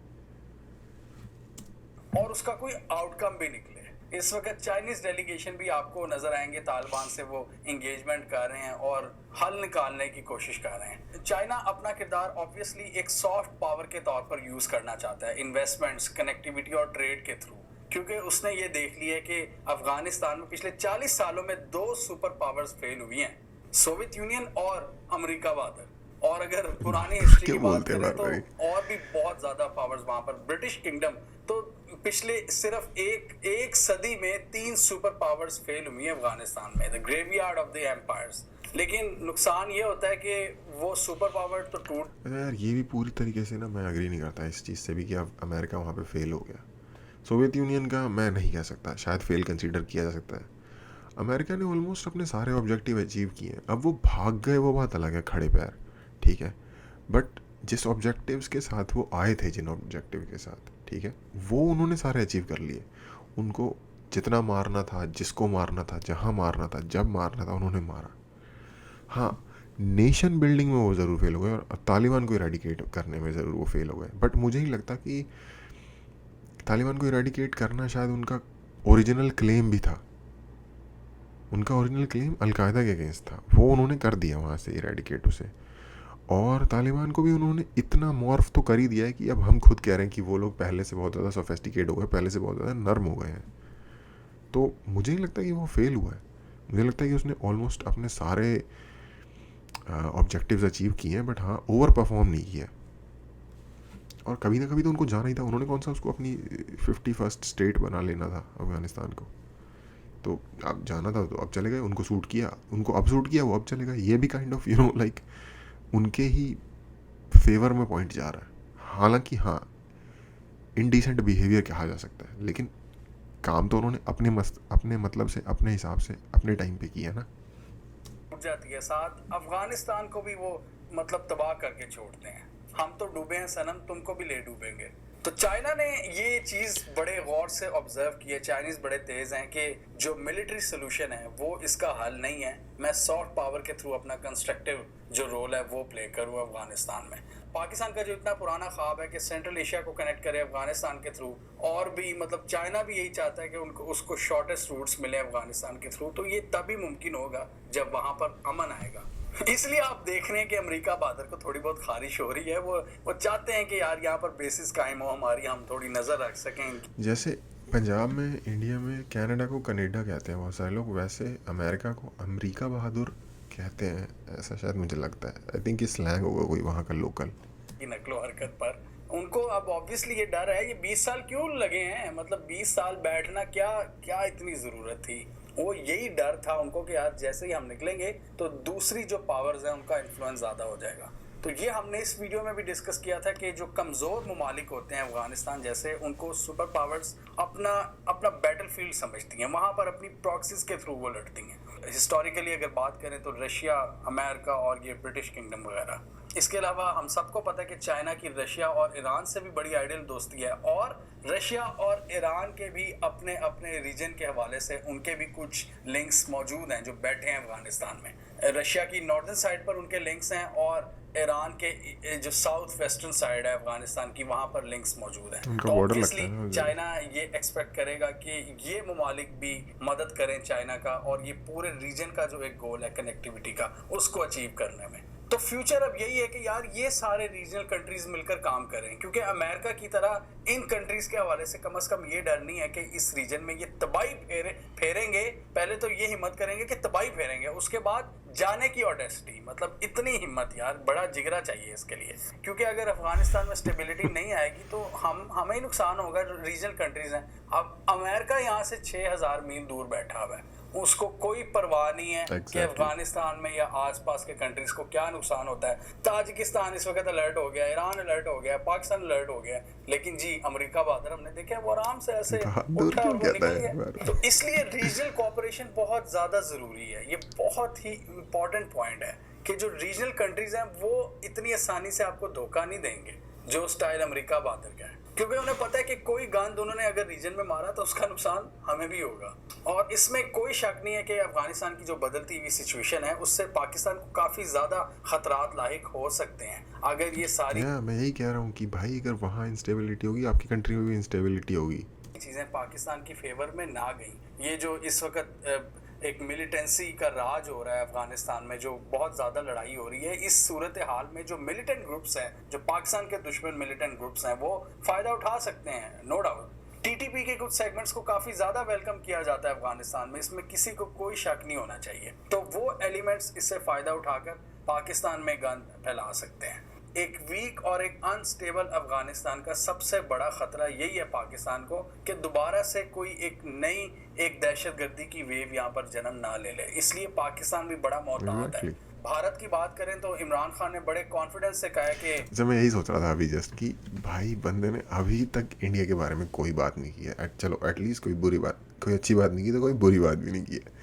और उसका कोई आउटकम भी निकले। इस वक्त चाइनीज डेलीगेशन भी आपको नजर आएंगे, तालिबान से वो इंगेजमेंट कर रहे हैं और हल निकालने की कोशिश कर रहे हैं। चाइना अपना किरदार ऑब्वियसली एक सॉफ्ट पावर के तौर पर यूज करना चाहता है, इन्वेस्टमेंट्स, कनेक्टिविटी और ट्रेड के थ्रू, क्योंकि उसने ये देख लिया है कि अफगानिस्तान में पिछले 40 सालों में 2 सुपर पावर्स फेल हुई हैं, सोवियत यूनियन और अमेरिका बहादुर। और अगर पुरानी हिस्ट्री की बात करें तो और भी बहुत ज्यादा पावर्स वहां पर, ब्रिटिश किंगडम तो पिछले सिर्फ एक सदी में 3 सुपर पावर्स फेल हुई है अफगानिस्तान में, the graveyard of the empires. लेकिन नुकसान ये होता है कि वो सुपर पावर तो टूट। यार ये भी पूरी तरीके से ना, मैं एग्री नहीं करता इस चीज़ से भी कि अब अमेरिका वहाँ पे फेल हो गया। सोवियत यूनियन का मैं नहीं कह सकता, शायद फेल कंसीडर किया जा सकता है। अमेरिका ने ऑलमोस्ट अपने सारे ऑब्जेक्टिव अचीव किए हैं। अब वो भाग गए, वो बात अलग है, खड़े पैर, ठीक है, बट जिस ऑब्जेक्टिव्स के साथ वो आए थे, जिन ऑब्जेक्टिव के साथ, ठीक है, वो उन्होंने सारे अचीव कर लिए। उनको जितना मारना था, जिसको मारना था, जहाँ मारना था, जब मारना था, उन्होंने मारा। हाँ, नेशन बिल्डिंग में वो ज़रूर फेल हो गए और तालिबान को इरेडिकेट करने में ज़रूर वो फेल हो गए, बट मुझे नहीं लगता कि तालिबान को इरेडिकेट करना शायद उनका ओरिजिनल क्लेम भी था। उनका ओरिजिनल क्लेम अलकायदा के अगेंस्ट था, वो उन्होंने कर दिया वहाँ से इरेडिकेट उसे। और तालिबान को भी उन्होंने इतना मॉर्फ तो कर ही दिया है कि अब हम खुद कह रहे हैं कि वो लोग पहले से बहुत ज़्यादा सोफेस्टिकेट हो गए, पहले से बहुत ज़्यादा नर्म हो गए हैं। तो मुझे नहीं लगता कि वो फेल हुआ है, मुझे लगता है कि उसने ऑलमोस्ट अपने सारे ऑब्जेक्टिव्स अचीव किए हैं, बट हाँ, ओवर परफॉर्म नहीं किया। और कभी ना कभी तो उनको जाना ही था। उन्होंने कौन सा उसको अपनी 51st स्टेट बना लेना था अफगानिस्तान को, तो अब जाना था तो अब चले गए। उनको सूट किया, उनको अब सूट किया, वो अब चले गए। ये भी काइंड ऑफ लाइक उनके ही फेवर में पॉइंट जा रहा है। हालांकि हाँ, इनडिसेंट बिहेवियर कहा जा सकता है, लेकिन काम तो उन्होंने अपने मतलब से, अपने हिसाब से, अपने टाइम पे किया ना। जाती है साथ अफगानिस्तान को भी वो मतलब तबाह करके छोड़ते हैं। हम तो डूबे हैं सनम, तुमको भी ले डूबेंगे। तो चाइना ने ये चीज बड़े गौर से ऑब्जर्व की है। चाइनीज बड़े तेज हैं कि जो मिलिट्री सोल्यूशन है वो इसका हल नहीं है, मैं सॉफ्ट पावर के थ्रू अपना कंस्ट्रक्टिव जो रोल है वो प्ले करूँ अफगानिस्तान में। पाकिस्तान का जो इतना पुराना ख्वाब है कि सेंट्रल एशिया को कनेक्ट करे अफगानिस्तान के थ्रू, और भी मतलब चाइना भी यही चाहता है कि उनको उसको शॉर्टेस्ट रूट्स मिले अफगानिस्तान के थ्रू, तो ये तभी मुमकिन होगा जब वहां पर अमन आएगा। इसलिए आप देख रहे हैं कि अमेरिका बहादुर को थोड़ी बहुत खारिश हो रही है। वो चाहते हैं कि यार यहाँ पर बेसिस कायम हो हमारी, हम थोड़ी नजर रख सकें। जैसे पंजाब में, इंडिया में कनाडा को कनेडा कहते हैं बहुत सारे लोग, वैसे अमेरिका को अमेरिका बहादुर कहते हैं, ऐसा शायद मुझे लगता है। आई थिंक ये स्लैंग होगा कोई वहाँ का लोकल की नकलो हरकत पर। उनको अब ऑब्वियसली ये डर है, ये 20 साल क्यों लगे हैं, मतलब 20 साल बैठना क्या क्या इतनी ज़रूरत थी। वो यही डर था उनको कि यार जैसे ही हम निकलेंगे तो दूसरी जो पावर्स हैं उनका इन्फ्लुएंस ज़्यादा हो जाएगा। तो ये हमने इस वीडियो में भी डिस्कस किया था कि जो कमज़ोर ममालिक होते हैं अफगानिस्तान जैसे, उनको सुपर पावर्स अपना अपना बैटल फील्ड समझती हैं, वहाँ पर अपनी प्रॉक्सीज के थ्रू वो लड़ती हैं। हिस्टोरिकली अगर बात करें तो रशिया, अमेरिका और ये ब्रिटिश किंगडम वगैरह। इसके अलावा हम सबको पता है कि चाइना की रशिया और ईरान से भी बड़ी आइडियल दोस्ती है, और रशिया और ईरान के भी अपने अपने रीजन के हवाले से उनके भी कुछ लिंक्स मौजूद हैं जो बैठे हैं अफगानिस्तान में। रशिया की नॉर्दर्न साइड पर उनके लिंक्स हैं और ईरान के जो साउथ वेस्टर्न साइड है अफगानिस्तान की, वहाँ पर लिंक्स मौजूद हैं। उनका तो बॉर्डर लगता ऑब्वियसली है ना। चाइना ये एक्सपेक्ट करेगा कि ये ममालिक भी मदद करें चाइना का, और ये पूरे रीजन का जो एक गोल है कनेक्टिविटी का, उसको अचीव करने में। तो फ्यूचर अब यही है कि यार ये सारे रीजनल कंट्रीज मिलकर काम करें, क्योंकि अमेरिका की तरह इन कंट्रीज के हवाले से कम ये डर नहीं है कि इस रीजन में ये तबाही फेरेंगे। पहले तो ये हिम्मत करेंगे कि तबाही फेरेंगे, उसके बाद जाने की ऑडेसिटी, मतलब इतनी हिम्मत यार, बड़ा जिगरा चाहिए इसके लिए। क्योंकि अगर अफगानिस्तान में स्टेबिलिटी नहीं आएगी तो हमें ही नुकसान होगा। रीजनल कंट्रीज हैं, अब अमेरिका यहाँ से 6000 मील दूर बैठा हुआ है, उसको कोई परवाह नहीं है कि अफगानिस्तान में या आसपास के कंट्रीज को क्या नुकसान होता है। ताजिकिस्तान इस वक्त अलर्ट हो गया, ईरान अलर्ट हो गया, पाकिस्तान अलर्ट हो गया, लेकिन जी अमेरिका बहादुर हमने देखा वो आराम से ऐसे उठा और वो निकल गया। तो इसलिए रीजनल कोऑपरेशन बहुत ज्यादा जरूरी है। ये बहुत ही इंपॉर्टेंट पॉइंट है कि जो रीजनल कंट्रीज हैं वो इतनी आसानी से आपको धोखा नहीं देंगे जो स्टाइल अमेरिका बहादुर का है, क्योंकि उन्हें पता है कि कोई गंद उन्होंने अगर रीजन में मारा तो उसका नुकसान हमें भी होगा। और इसमें कोई शक नहीं है कि अफगानिस्तान की जो बदलती हुई सिचुएशन है उससे पाकिस्तान को काफ़ी ज़्यादा खतरात लाहिक हो सकते हैं अगर ये सारी मैं यही कह रहा हूँ कि भाई अगर वहाँ इंस्टेबिलिटी होगी, आपकी कंट्री में भी इंस्टेबिलिटी होगी। चीज़ें पाकिस्तान की फेवर में ना गई। ये जो इस वक्त एक मिलिटेंसी का राज हो रहा है अफगानिस्तान में, जो बहुत ज़्यादा लड़ाई हो रही है, इस सूरत हाल में जो मिलिटेंट ग्रुप्स हैं, जो पाकिस्तान के दुश्मन मिलिटेंट ग्रुप्स हैं, वो फ़ायदा उठा सकते हैं, नो डाउट। टीटीपी के कुछ सेगमेंट्स को काफ़ी ज़्यादा वेलकम किया जाता है अफगानिस्तान में, इसमें किसी को कोई शक नहीं होना चाहिए। तो वो एलिमेंट्स इससे फ़ायदा उठाकर पाकिस्तान में गंद फैला सकते हैं। एक वीक और एक अनस्टेबल अफगानिस्तान का सबसे बड़ा खतरा यही है पाकिस्तान को कि दोबारा से कोई एक दहशतगर्दी की वेव यहाँ पर जन्म ना ले ले। इसलिए पाकिस्तान भी बड़ा मोहतात है। भारत की बात करें तो इमरान खान ने बड़े कॉन्फिडेंस से कहा है कि जब मैं यही सोच रहा था अभी जस्ट कि भाई बंदे ने अभी तक इंडिया के बारे में कोई बात नहीं की है। चलो एटलीस्ट कोई बुरी बात, कोई अच्छी बात नहीं की तो कोई बुरी बात भी नहीं की है।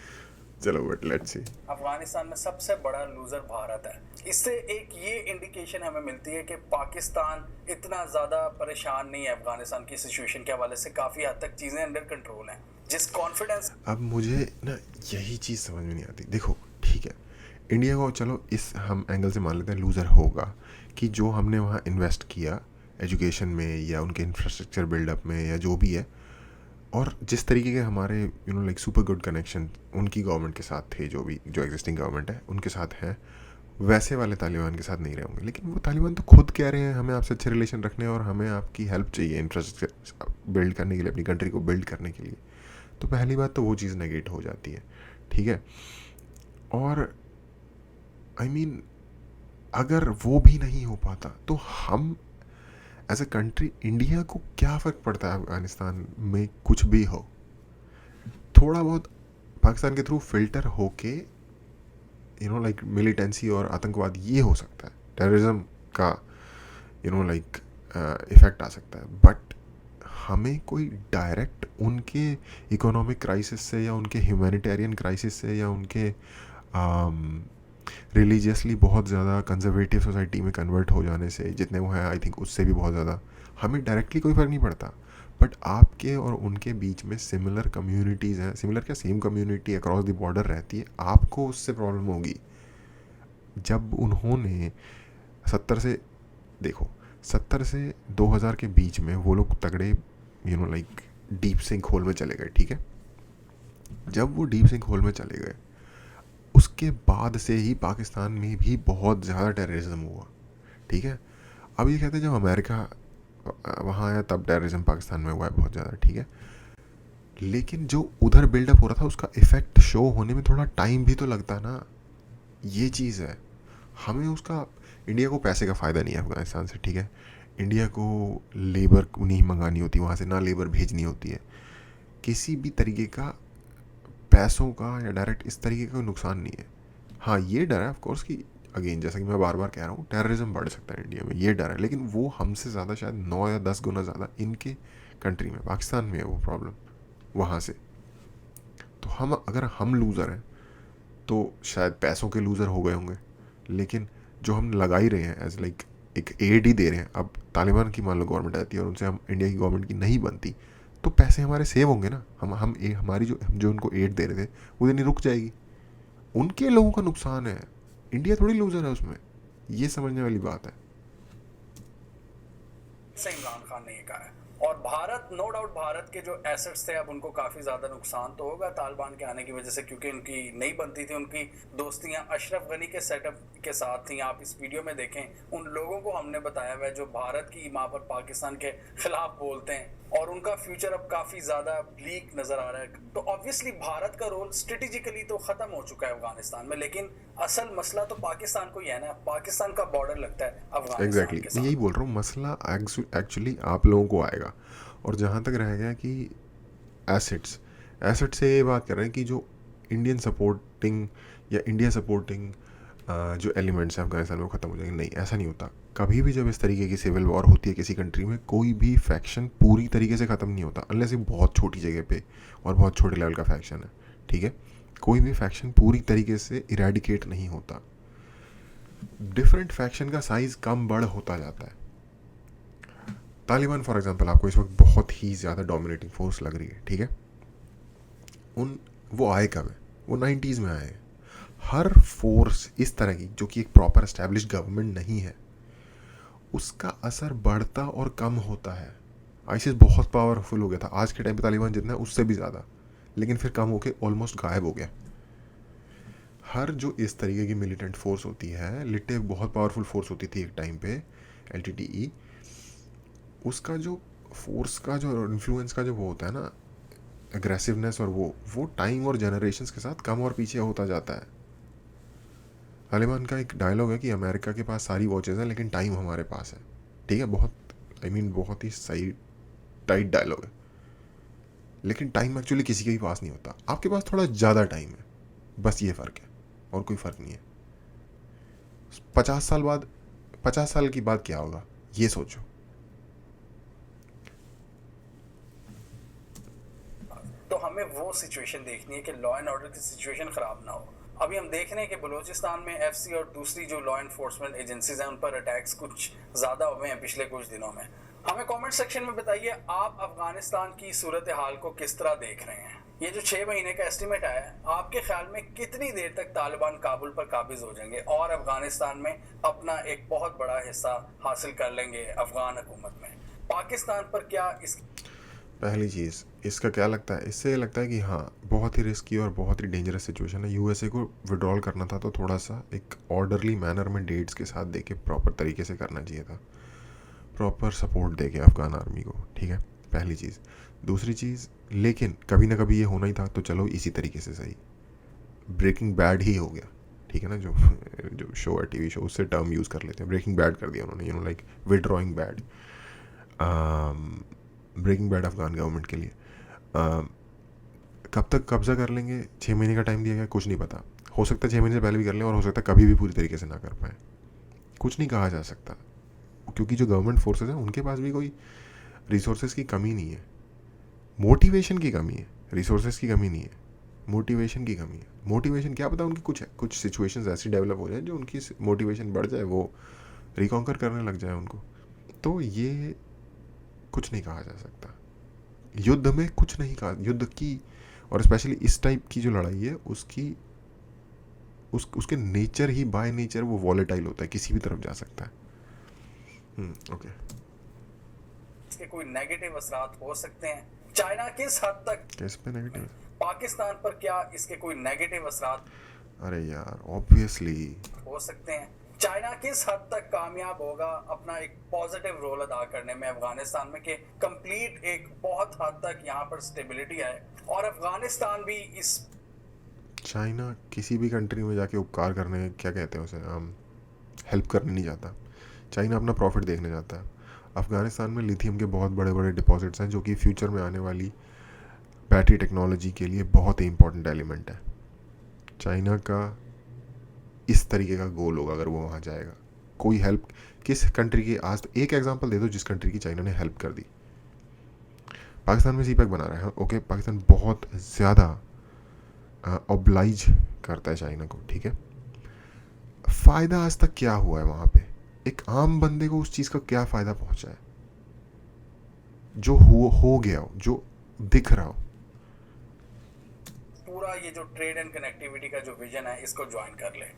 चलो बट लेट्स सी। अफगानिस्तान में सबसे बड़ा लूजर भारत है। इससे एक ये इंडिकेशन हमें मिलती है कि पाकिस्तान इतना ज़्यादा परेशान नहीं है अफगानिस्तान की सिचुएशन के हवाले से, काफ़ी हद तक चीज़ें अंडर कंट्रोल हैं। जिस कॉन्फिडेंस अब मुझे ना यही चीज़ समझ में नहीं आती। देखो ठीक है, इंडिया को चलो इस हम एंगल से मान लेते हैं लूज़र होगा कि जो हमने वहाँ इन्वेस्ट किया एजुकेशन में या उनके इंफ्रास्ट्रक्चर बिल्डअप में या जो भी है, और जिस तरीके के हमारे लाइक सुपर गुड कनेक्शन उनकी गवर्नमेंट के साथ थे, जो एग्जिस्टिंग गवर्नमेंट है उनके साथ हैं, वैसे वाले तालिबान के साथ नहीं रहे होंगे। लेकिन वो तालिबान तो खुद कह रहे हैं हमें आपसे अच्छे रिलेशन रखने और हमें आपकी हेल्प चाहिए इंफ्रास्ट्रक्चर बिल्ड करने के लिए, अपनी कंट्री को बिल्ड करने के लिए। तो पहली बात तो वो चीज़ नेगेट हो जाती है, ठीक है। और आई मीन अगर वो भी नहीं हो पाता तो हम एज अ कंट्री, इंडिया को क्या फ़र्क पड़ता है अफगानिस्तान में कुछ भी हो। थोड़ा बहुत पाकिस्तान के थ्रू फिल्टर होके लाइक मिलिटेंसी और आतंकवाद ये हो सकता है, टेररिज्म का लाइक इफ़ेक्ट आ सकता है, बट हमें कोई डायरेक्ट उनके इकोनॉमिक क्राइसिस से या उनके ह्यूमैनिटेरियन क्राइसिस से या उनके रिलीजियसली बहुत ज़्यादा कंजर्वेटिव सोसाइटी में कन्वर्ट हो जाने से, जितने वो हैं आई थिंक उससे भी बहुत ज़्यादा हमें डायरेक्टली कोई फ़र्क नहीं पड़ता। बट आपके और उनके बीच में सिमिलर कम्युनिटीज़ हैं, सिमिलर क्या same community across the border रहती है, आपको उससे प्रॉब्लम होगी। जब उन्होंने 70 से 2000 के बीच में वो लोग तगड़े लाइक डीप सिंक होल में चले गए, ठीक है। जब वो डीप सिंक होल में चले गए उसके बाद से ही पाकिस्तान में भी बहुत ज़्यादा टेररिज्म हुआ, ठीक है। अब ये कहते हैं जब अमेरिका वहाँ आया तब टेररिज्म पाकिस्तान में हुआ है बहुत ज़्यादा, ठीक है। लेकिन जो उधर बिल्डअप हो रहा था उसका इफ़ेक्ट शो होने में थोड़ा टाइम भी तो लगता ना, ये चीज़ है। हमें उसका, इंडिया को पैसे का फ़ायदा नहीं है अफगानिस्तान से, ठीक है। इंडिया को लेबर नहीं मंगानी होती वहाँ से, ना लेबर भेजनी होती है, किसी भी तरीके का पैसों का या डायरेक्ट इस तरीके का कोई नुकसान नहीं है। हाँ ये डर है ऑफ कोर्स कि अगेन जैसा कि मैं बार बार कह रहा हूँ टेररिज्म बढ़ सकता है इंडिया में, ये डर है, लेकिन वो हमसे ज़्यादा शायद 9 या 10 गुना ज़्यादा इनके कंट्री में, पाकिस्तान में है वो प्रॉब्लम वहाँ से। तो अगर हम लूज़र हैं तो शायद पैसों के लूज़र हो गए होंगे, लेकिन जो हम लगा ही रहे हैं एज लाइक एक एड ही दे रहे हैं। अब तालिबान की मान लो गवर्नमेंट आती है और उनसे हम इंडिया की गवर्नमेंट की नहीं बनती, तो पैसे हमारे सेव होंगे ना। हमारी जो उनको एड दे रहे थे वो नहीं रुक जाएगी, उनके लोगों का नुकसान है, इंडिया थोड़ी लूज़र है उसमें। ये समझने वाली बात है। से इमरान खान ने ये कहा है। और भारत, नो डाउट भारत के जो एसेट्स थे अब उनको काफ़ी ज़्यादा नुकसान तो होगा तालिबान के आने की वजह से, क्योंकि उनकी नहीं बनती थी, उनकी दोस्तियां अशरफ गनी के सेटअप के साथ थी। आप इस वीडियो में देखें, उन लोगों को हमने बताया हुआ है जो भारत की माँ पर पाकिस्तान के खिलाफ बोलते हैं, और उनका फ्यूचर अब काफ़ी ज़्यादा ब्लीक नज़र आ रहा है। तो ऑब्वियसली भारत का रोल स्ट्रेटेजिकली तो ख़त्म हो चुका है अफगानिस्तान में, लेकिन असल मसला तो पाकिस्तान को ही है ना, पाकिस्तान का बॉर्डर लगता है अफगानिस्तान के साथ। मैं यही बोल रहा हूँ, मसला एक्चुअली आप लोगों को आएगा। और जहाँ तक रह गया कि एसेट्स से ये बात कर रहे हैं कि जो इंडियन सपोर्टिंग या इंडिया सपोर्टिंग जो एलिमेंट्स हैं अफगानिस्तान में वो ख़त्म हो जाएंगे, नहीं ऐसा नहीं होता। कभी भी जब इस तरीके की सिविल वॉर होती है किसी कंट्री में, कोई भी फैक्शन पूरी तरीके से ख़त्म नहीं होता, अनलेस ये बहुत छोटी जगह पे और बहुत छोटे लेवल का फैक्शन है, ठीक है। कोई भी फैक्शन पूरी तरीके से इरेडिकेट नहीं होता, डिफरेंट फैक्शन का साइज़ कम बड़ होता जाता है। तालिबान फॉर एग्जांपल आपको इस वक्त बहुत ही ज़्यादा डोमिनेटिंग फोर्स लग रही है, ठीक है। वो आए कब है? वो 90s में आए हैं। हर फोर्स इस तरह की जो कि एक प्रॉपर एस्टैब्लिश गवर्नमेंट नहीं है, उसका असर बढ़ता और कम होता है। आईसिस बहुत पावरफुल हो गया था, आज के टाइम पे तालिबान जितना है उससे भी ज़्यादा, लेकिन फिर कम होके ऑलमोस्ट गायब हो गया। हर जो इस तरीके की मिलिटेंट फोर्स होती है, लिटे बहुत पावरफुल फोर्स होती थी एक टाइम पे, LTTE, उसका जो फोर्स का जो इन्फ्लुएंस का जो वो होता है ना, एग्रेसिवनेस, और वो टाइम और जनरेशन्स के साथ कम और पीछे होता जाता है। तालिबान का एक डायलॉग है कि अमेरिका के पास सारी वॉचेज़ हैं लेकिन टाइम हमारे पास है, ठीक है। बहुत ही सही टाइट डायलॉग है, लेकिन टाइम एक्चुअली किसी के भी पास नहीं होता। आपके पास थोड़ा ज़्यादा टाइम है, बस ये फ़र्क है, और कोई फ़र्क नहीं है। 50 साल की बाद क्या होगा ये सोचो। तो हमें वो सिचुएशन देखनी है कि लॉ एंड ऑर्डर की सिचुएशन ख़राब ना हो। अभी हम देख रहे हैं कि बलूचिस्तान में FC और दूसरी जो लॉ एनफोर्समेंट एजेंसीज हैं उन पर अटैक्स कुछ ज़्यादा हुए हैं पिछले कुछ दिनों में। हमें कमेंट सेक्शन में बताइए आप अफगानिस्तान की सूरत हाल को किस तरह देख रहे हैं। ये जो 6 महीने का एस्टिमेट आया है, आपके ख्याल में कितनी देर तक तालिबान काबुल पर काबिज हो जाएंगे और अफगानिस्तान में अपना एक बहुत बड़ा हिस्सा हासिल कर लेंगे अफगान हुकूमत में? पाकिस्तान पर क्या इस पहली चीज़ इसका क्या लगता है? इससे लगता है कि हाँ बहुत ही रिस्की और बहुत ही डेंजरस सिचुएशन है। USA को विड्रॉल करना था तो थोड़ा सा एक ऑर्डरली मैनर में डेट्स के साथ दे के प्रॉपर तरीके से करना चाहिए था, प्रॉपर सपोर्ट दे के अफगान आर्मी को, ठीक है, पहली चीज़। दूसरी चीज़, लेकिन कभी ना कभी ये होना ही था, तो चलो इसी तरीके से सही, ब्रेकिंग बैड ही हो गया, ठीक है ना। जो शो है TV शो, उससे टर्म यूज़ कर लेते हैं, ब्रेकिंग बैड कर दिया उन्होंने, like withdrawing bad, breaking bad Afghan government के लिए। कब तक कब्जा कर लेंगे? 6 महीने का टाइम दिया गया, कुछ नहीं पता, हो सकता है 6 महीने से पहले भी कर लें और हो सकता है कभी भी पूरी तरीके से ना कर पाए, कुछ नहीं कहा जा सकता, क्योंकि जो गवर्नमेंट फोर्सेस हैं उनके पास भी कोई रिसोर्सेज की कमी नहीं है, मोटिवेशन की कमी है, रिसोर्सेज की कमी नहीं है, मोटिवेशन की कमी है। मोटिवेशन क्या पता उनकी कुछ सिचुएशंस ऐसी डेवलप हो जाए जो उनकी मोटिवेशन बढ़ जाए, वो रिकॉन्कर करने लग जाए उनको। तो ये कुछ नहीं कहा जा सकता, युद्ध में कुछ नहीं कहा, युद्ध की और स्पेशली इस टाइप की जो लड़ाई है उसके नेचर ही बाय नेचर वो वॉलेटाइल होता है, किसी भी तरफ जा सकता है। ओके, इसके कोई नेगेटिव असरात हो सकते हैं? चाइना किस हद तक, किस पे नेगेटिव? पाकिस्तान पर क्या इसके कोई नेगेटिव असरात अरे यार ऑब्वियसली हो सकते हैं? चाइना किस हद तक कामयाब होगा अपना एक पॉजिटिव रोल अदा करने में अफगानिस्तान में, कि कंप्लीट एक बहुत हद तक यहाँ पर स्टेबिलिटी आए और अफगानिस्तान भी इस चाइना किसी भी कंट्री में जाके उपकार करने, क्या कहते हैं उसे, हेल्प करने नहीं जाता। चाइना अपना प्रॉफिट देखने जाता है। अफगानिस्तान में लिथियम के बहुत बड़े बड़े डिपॉजिट्स हैं जो कि फ्यूचर में आने वाली बैटरी टेक्नोलॉजी के लिए बहुत ही इंपॉर्टेंट एलिमेंट है। चाइना का इस तरीके का गोल होगा अगर वो वहाँ जाएगा। कोई हेल्प किस कंट्री की, आज एक एग्जांपल दे दो जिस कंट्री की चाइना ने हेल्प कर दी। पाकिस्तान में सीपैक बना रहा है, ओके, पाकिस्तान बहुत ज़्यादा ऑब्लाइज करता है चाइना को, ठीक है। फ़ायदा आज तक क्या हुआ है वहाँ पे? एक आम बंदे को उस चीज़ का क्या फ़ायदा पहुँचा है? जो हो गया हो, जो दिख रहा हो। पूरा ये जो ट्रेड एंड कनेक्टिविटी का जो विजन है इसको ज्वाइन कर लें,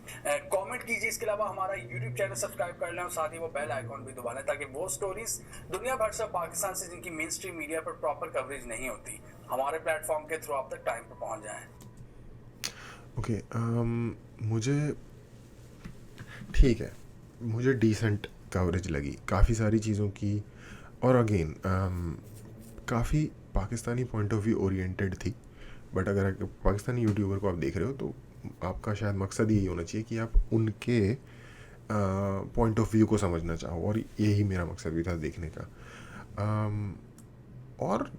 कमेंट कीजिए। इसके अलावा हमारा यूट्यूब चैनल सब्सक्राइब कर लें और साथ ही वो बेल आइकॉन भी दबा लें ताकि वो स्टोरीज दुनिया भर से पाकिस्तान से जिनकी मेन स्ट्रीम मीडिया पर प्रॉपर कवरेज नहीं होती, हमारे प्लेटफॉर्म के थ्रू आप तक टाइम पर पहुंच जाएं। ओके, मुझे ठीक है, मुझे डिसेंट कवरेज लगी काफ़ी सारी चीज़ों की, और अगेन काफ़ी Pakistani point of view oriented थी। बट अगर पाकिस्तानी यूट्यूबर को आप देख रहे हो तो आपका शायद मकसद यही होना चाहिए कि आप उनके पॉइंट ऑफ व्यू को समझना चाहो, और यही मेरा मकसद भी था देखने का। और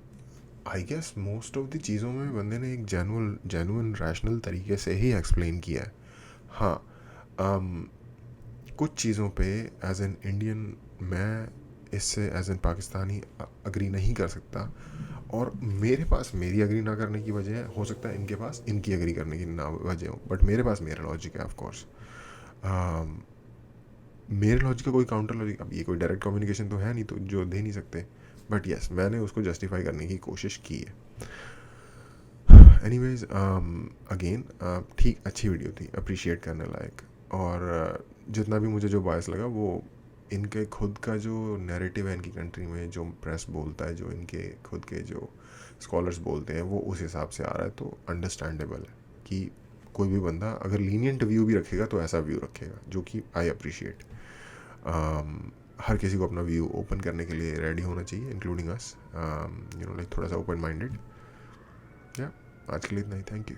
I guess most of the चीज़ों में बंदे ने एक जेन्युइन रैशनल तरीके से ही एक्सप्लेन किया है। हाँ, कुछ चीज़ों पे एज एन इंडियन मैं इससे एज एन पाकिस्तानी अग्री नहीं कर सकता, और मेरे पास मेरी अग्री ना करने की वजह हो सकता है इनके पास इनकी अग्री करने की ना वजह हो, बट मेरे पास मेरा लॉजिक है ऑफ कोर्स। मेरे लॉजिक का कोई काउंटर लॉजिक, अब ये कोई डायरेक्ट कम्युनिकेशन तो है नहीं तो जो दे नहीं सकते, बट यस मैंने उसको जस्टिफाई करने की कोशिश की है। एनीवेज, अगेन ठीक, अच्छी वीडियो थी, अप्रिशिएट करने लायक। और जितना भी मुझे जो बायस लगा वो इनके खुद का जो नैरेटिव है इनकी कंट्री में, जो प्रेस बोलता है, जो इनके खुद के जो स्कॉलर्स बोलते हैं, वो उस हिसाब से आ रहा है। तो अंडरस्टैंडेबल है कि कोई भी बंदा अगर लीनियंट व्यू भी रखेगा तो ऐसा व्यू रखेगा, जो कि आई अप्रिशिएट। हर किसी को अपना व्यू ओपन करने के लिए रेडी होना चाहिए, इंक्लूडिंग अस, लाइक थोड़ा सा ओपन माइंडेड। या आज के लिए इतना ही, थैंक यू।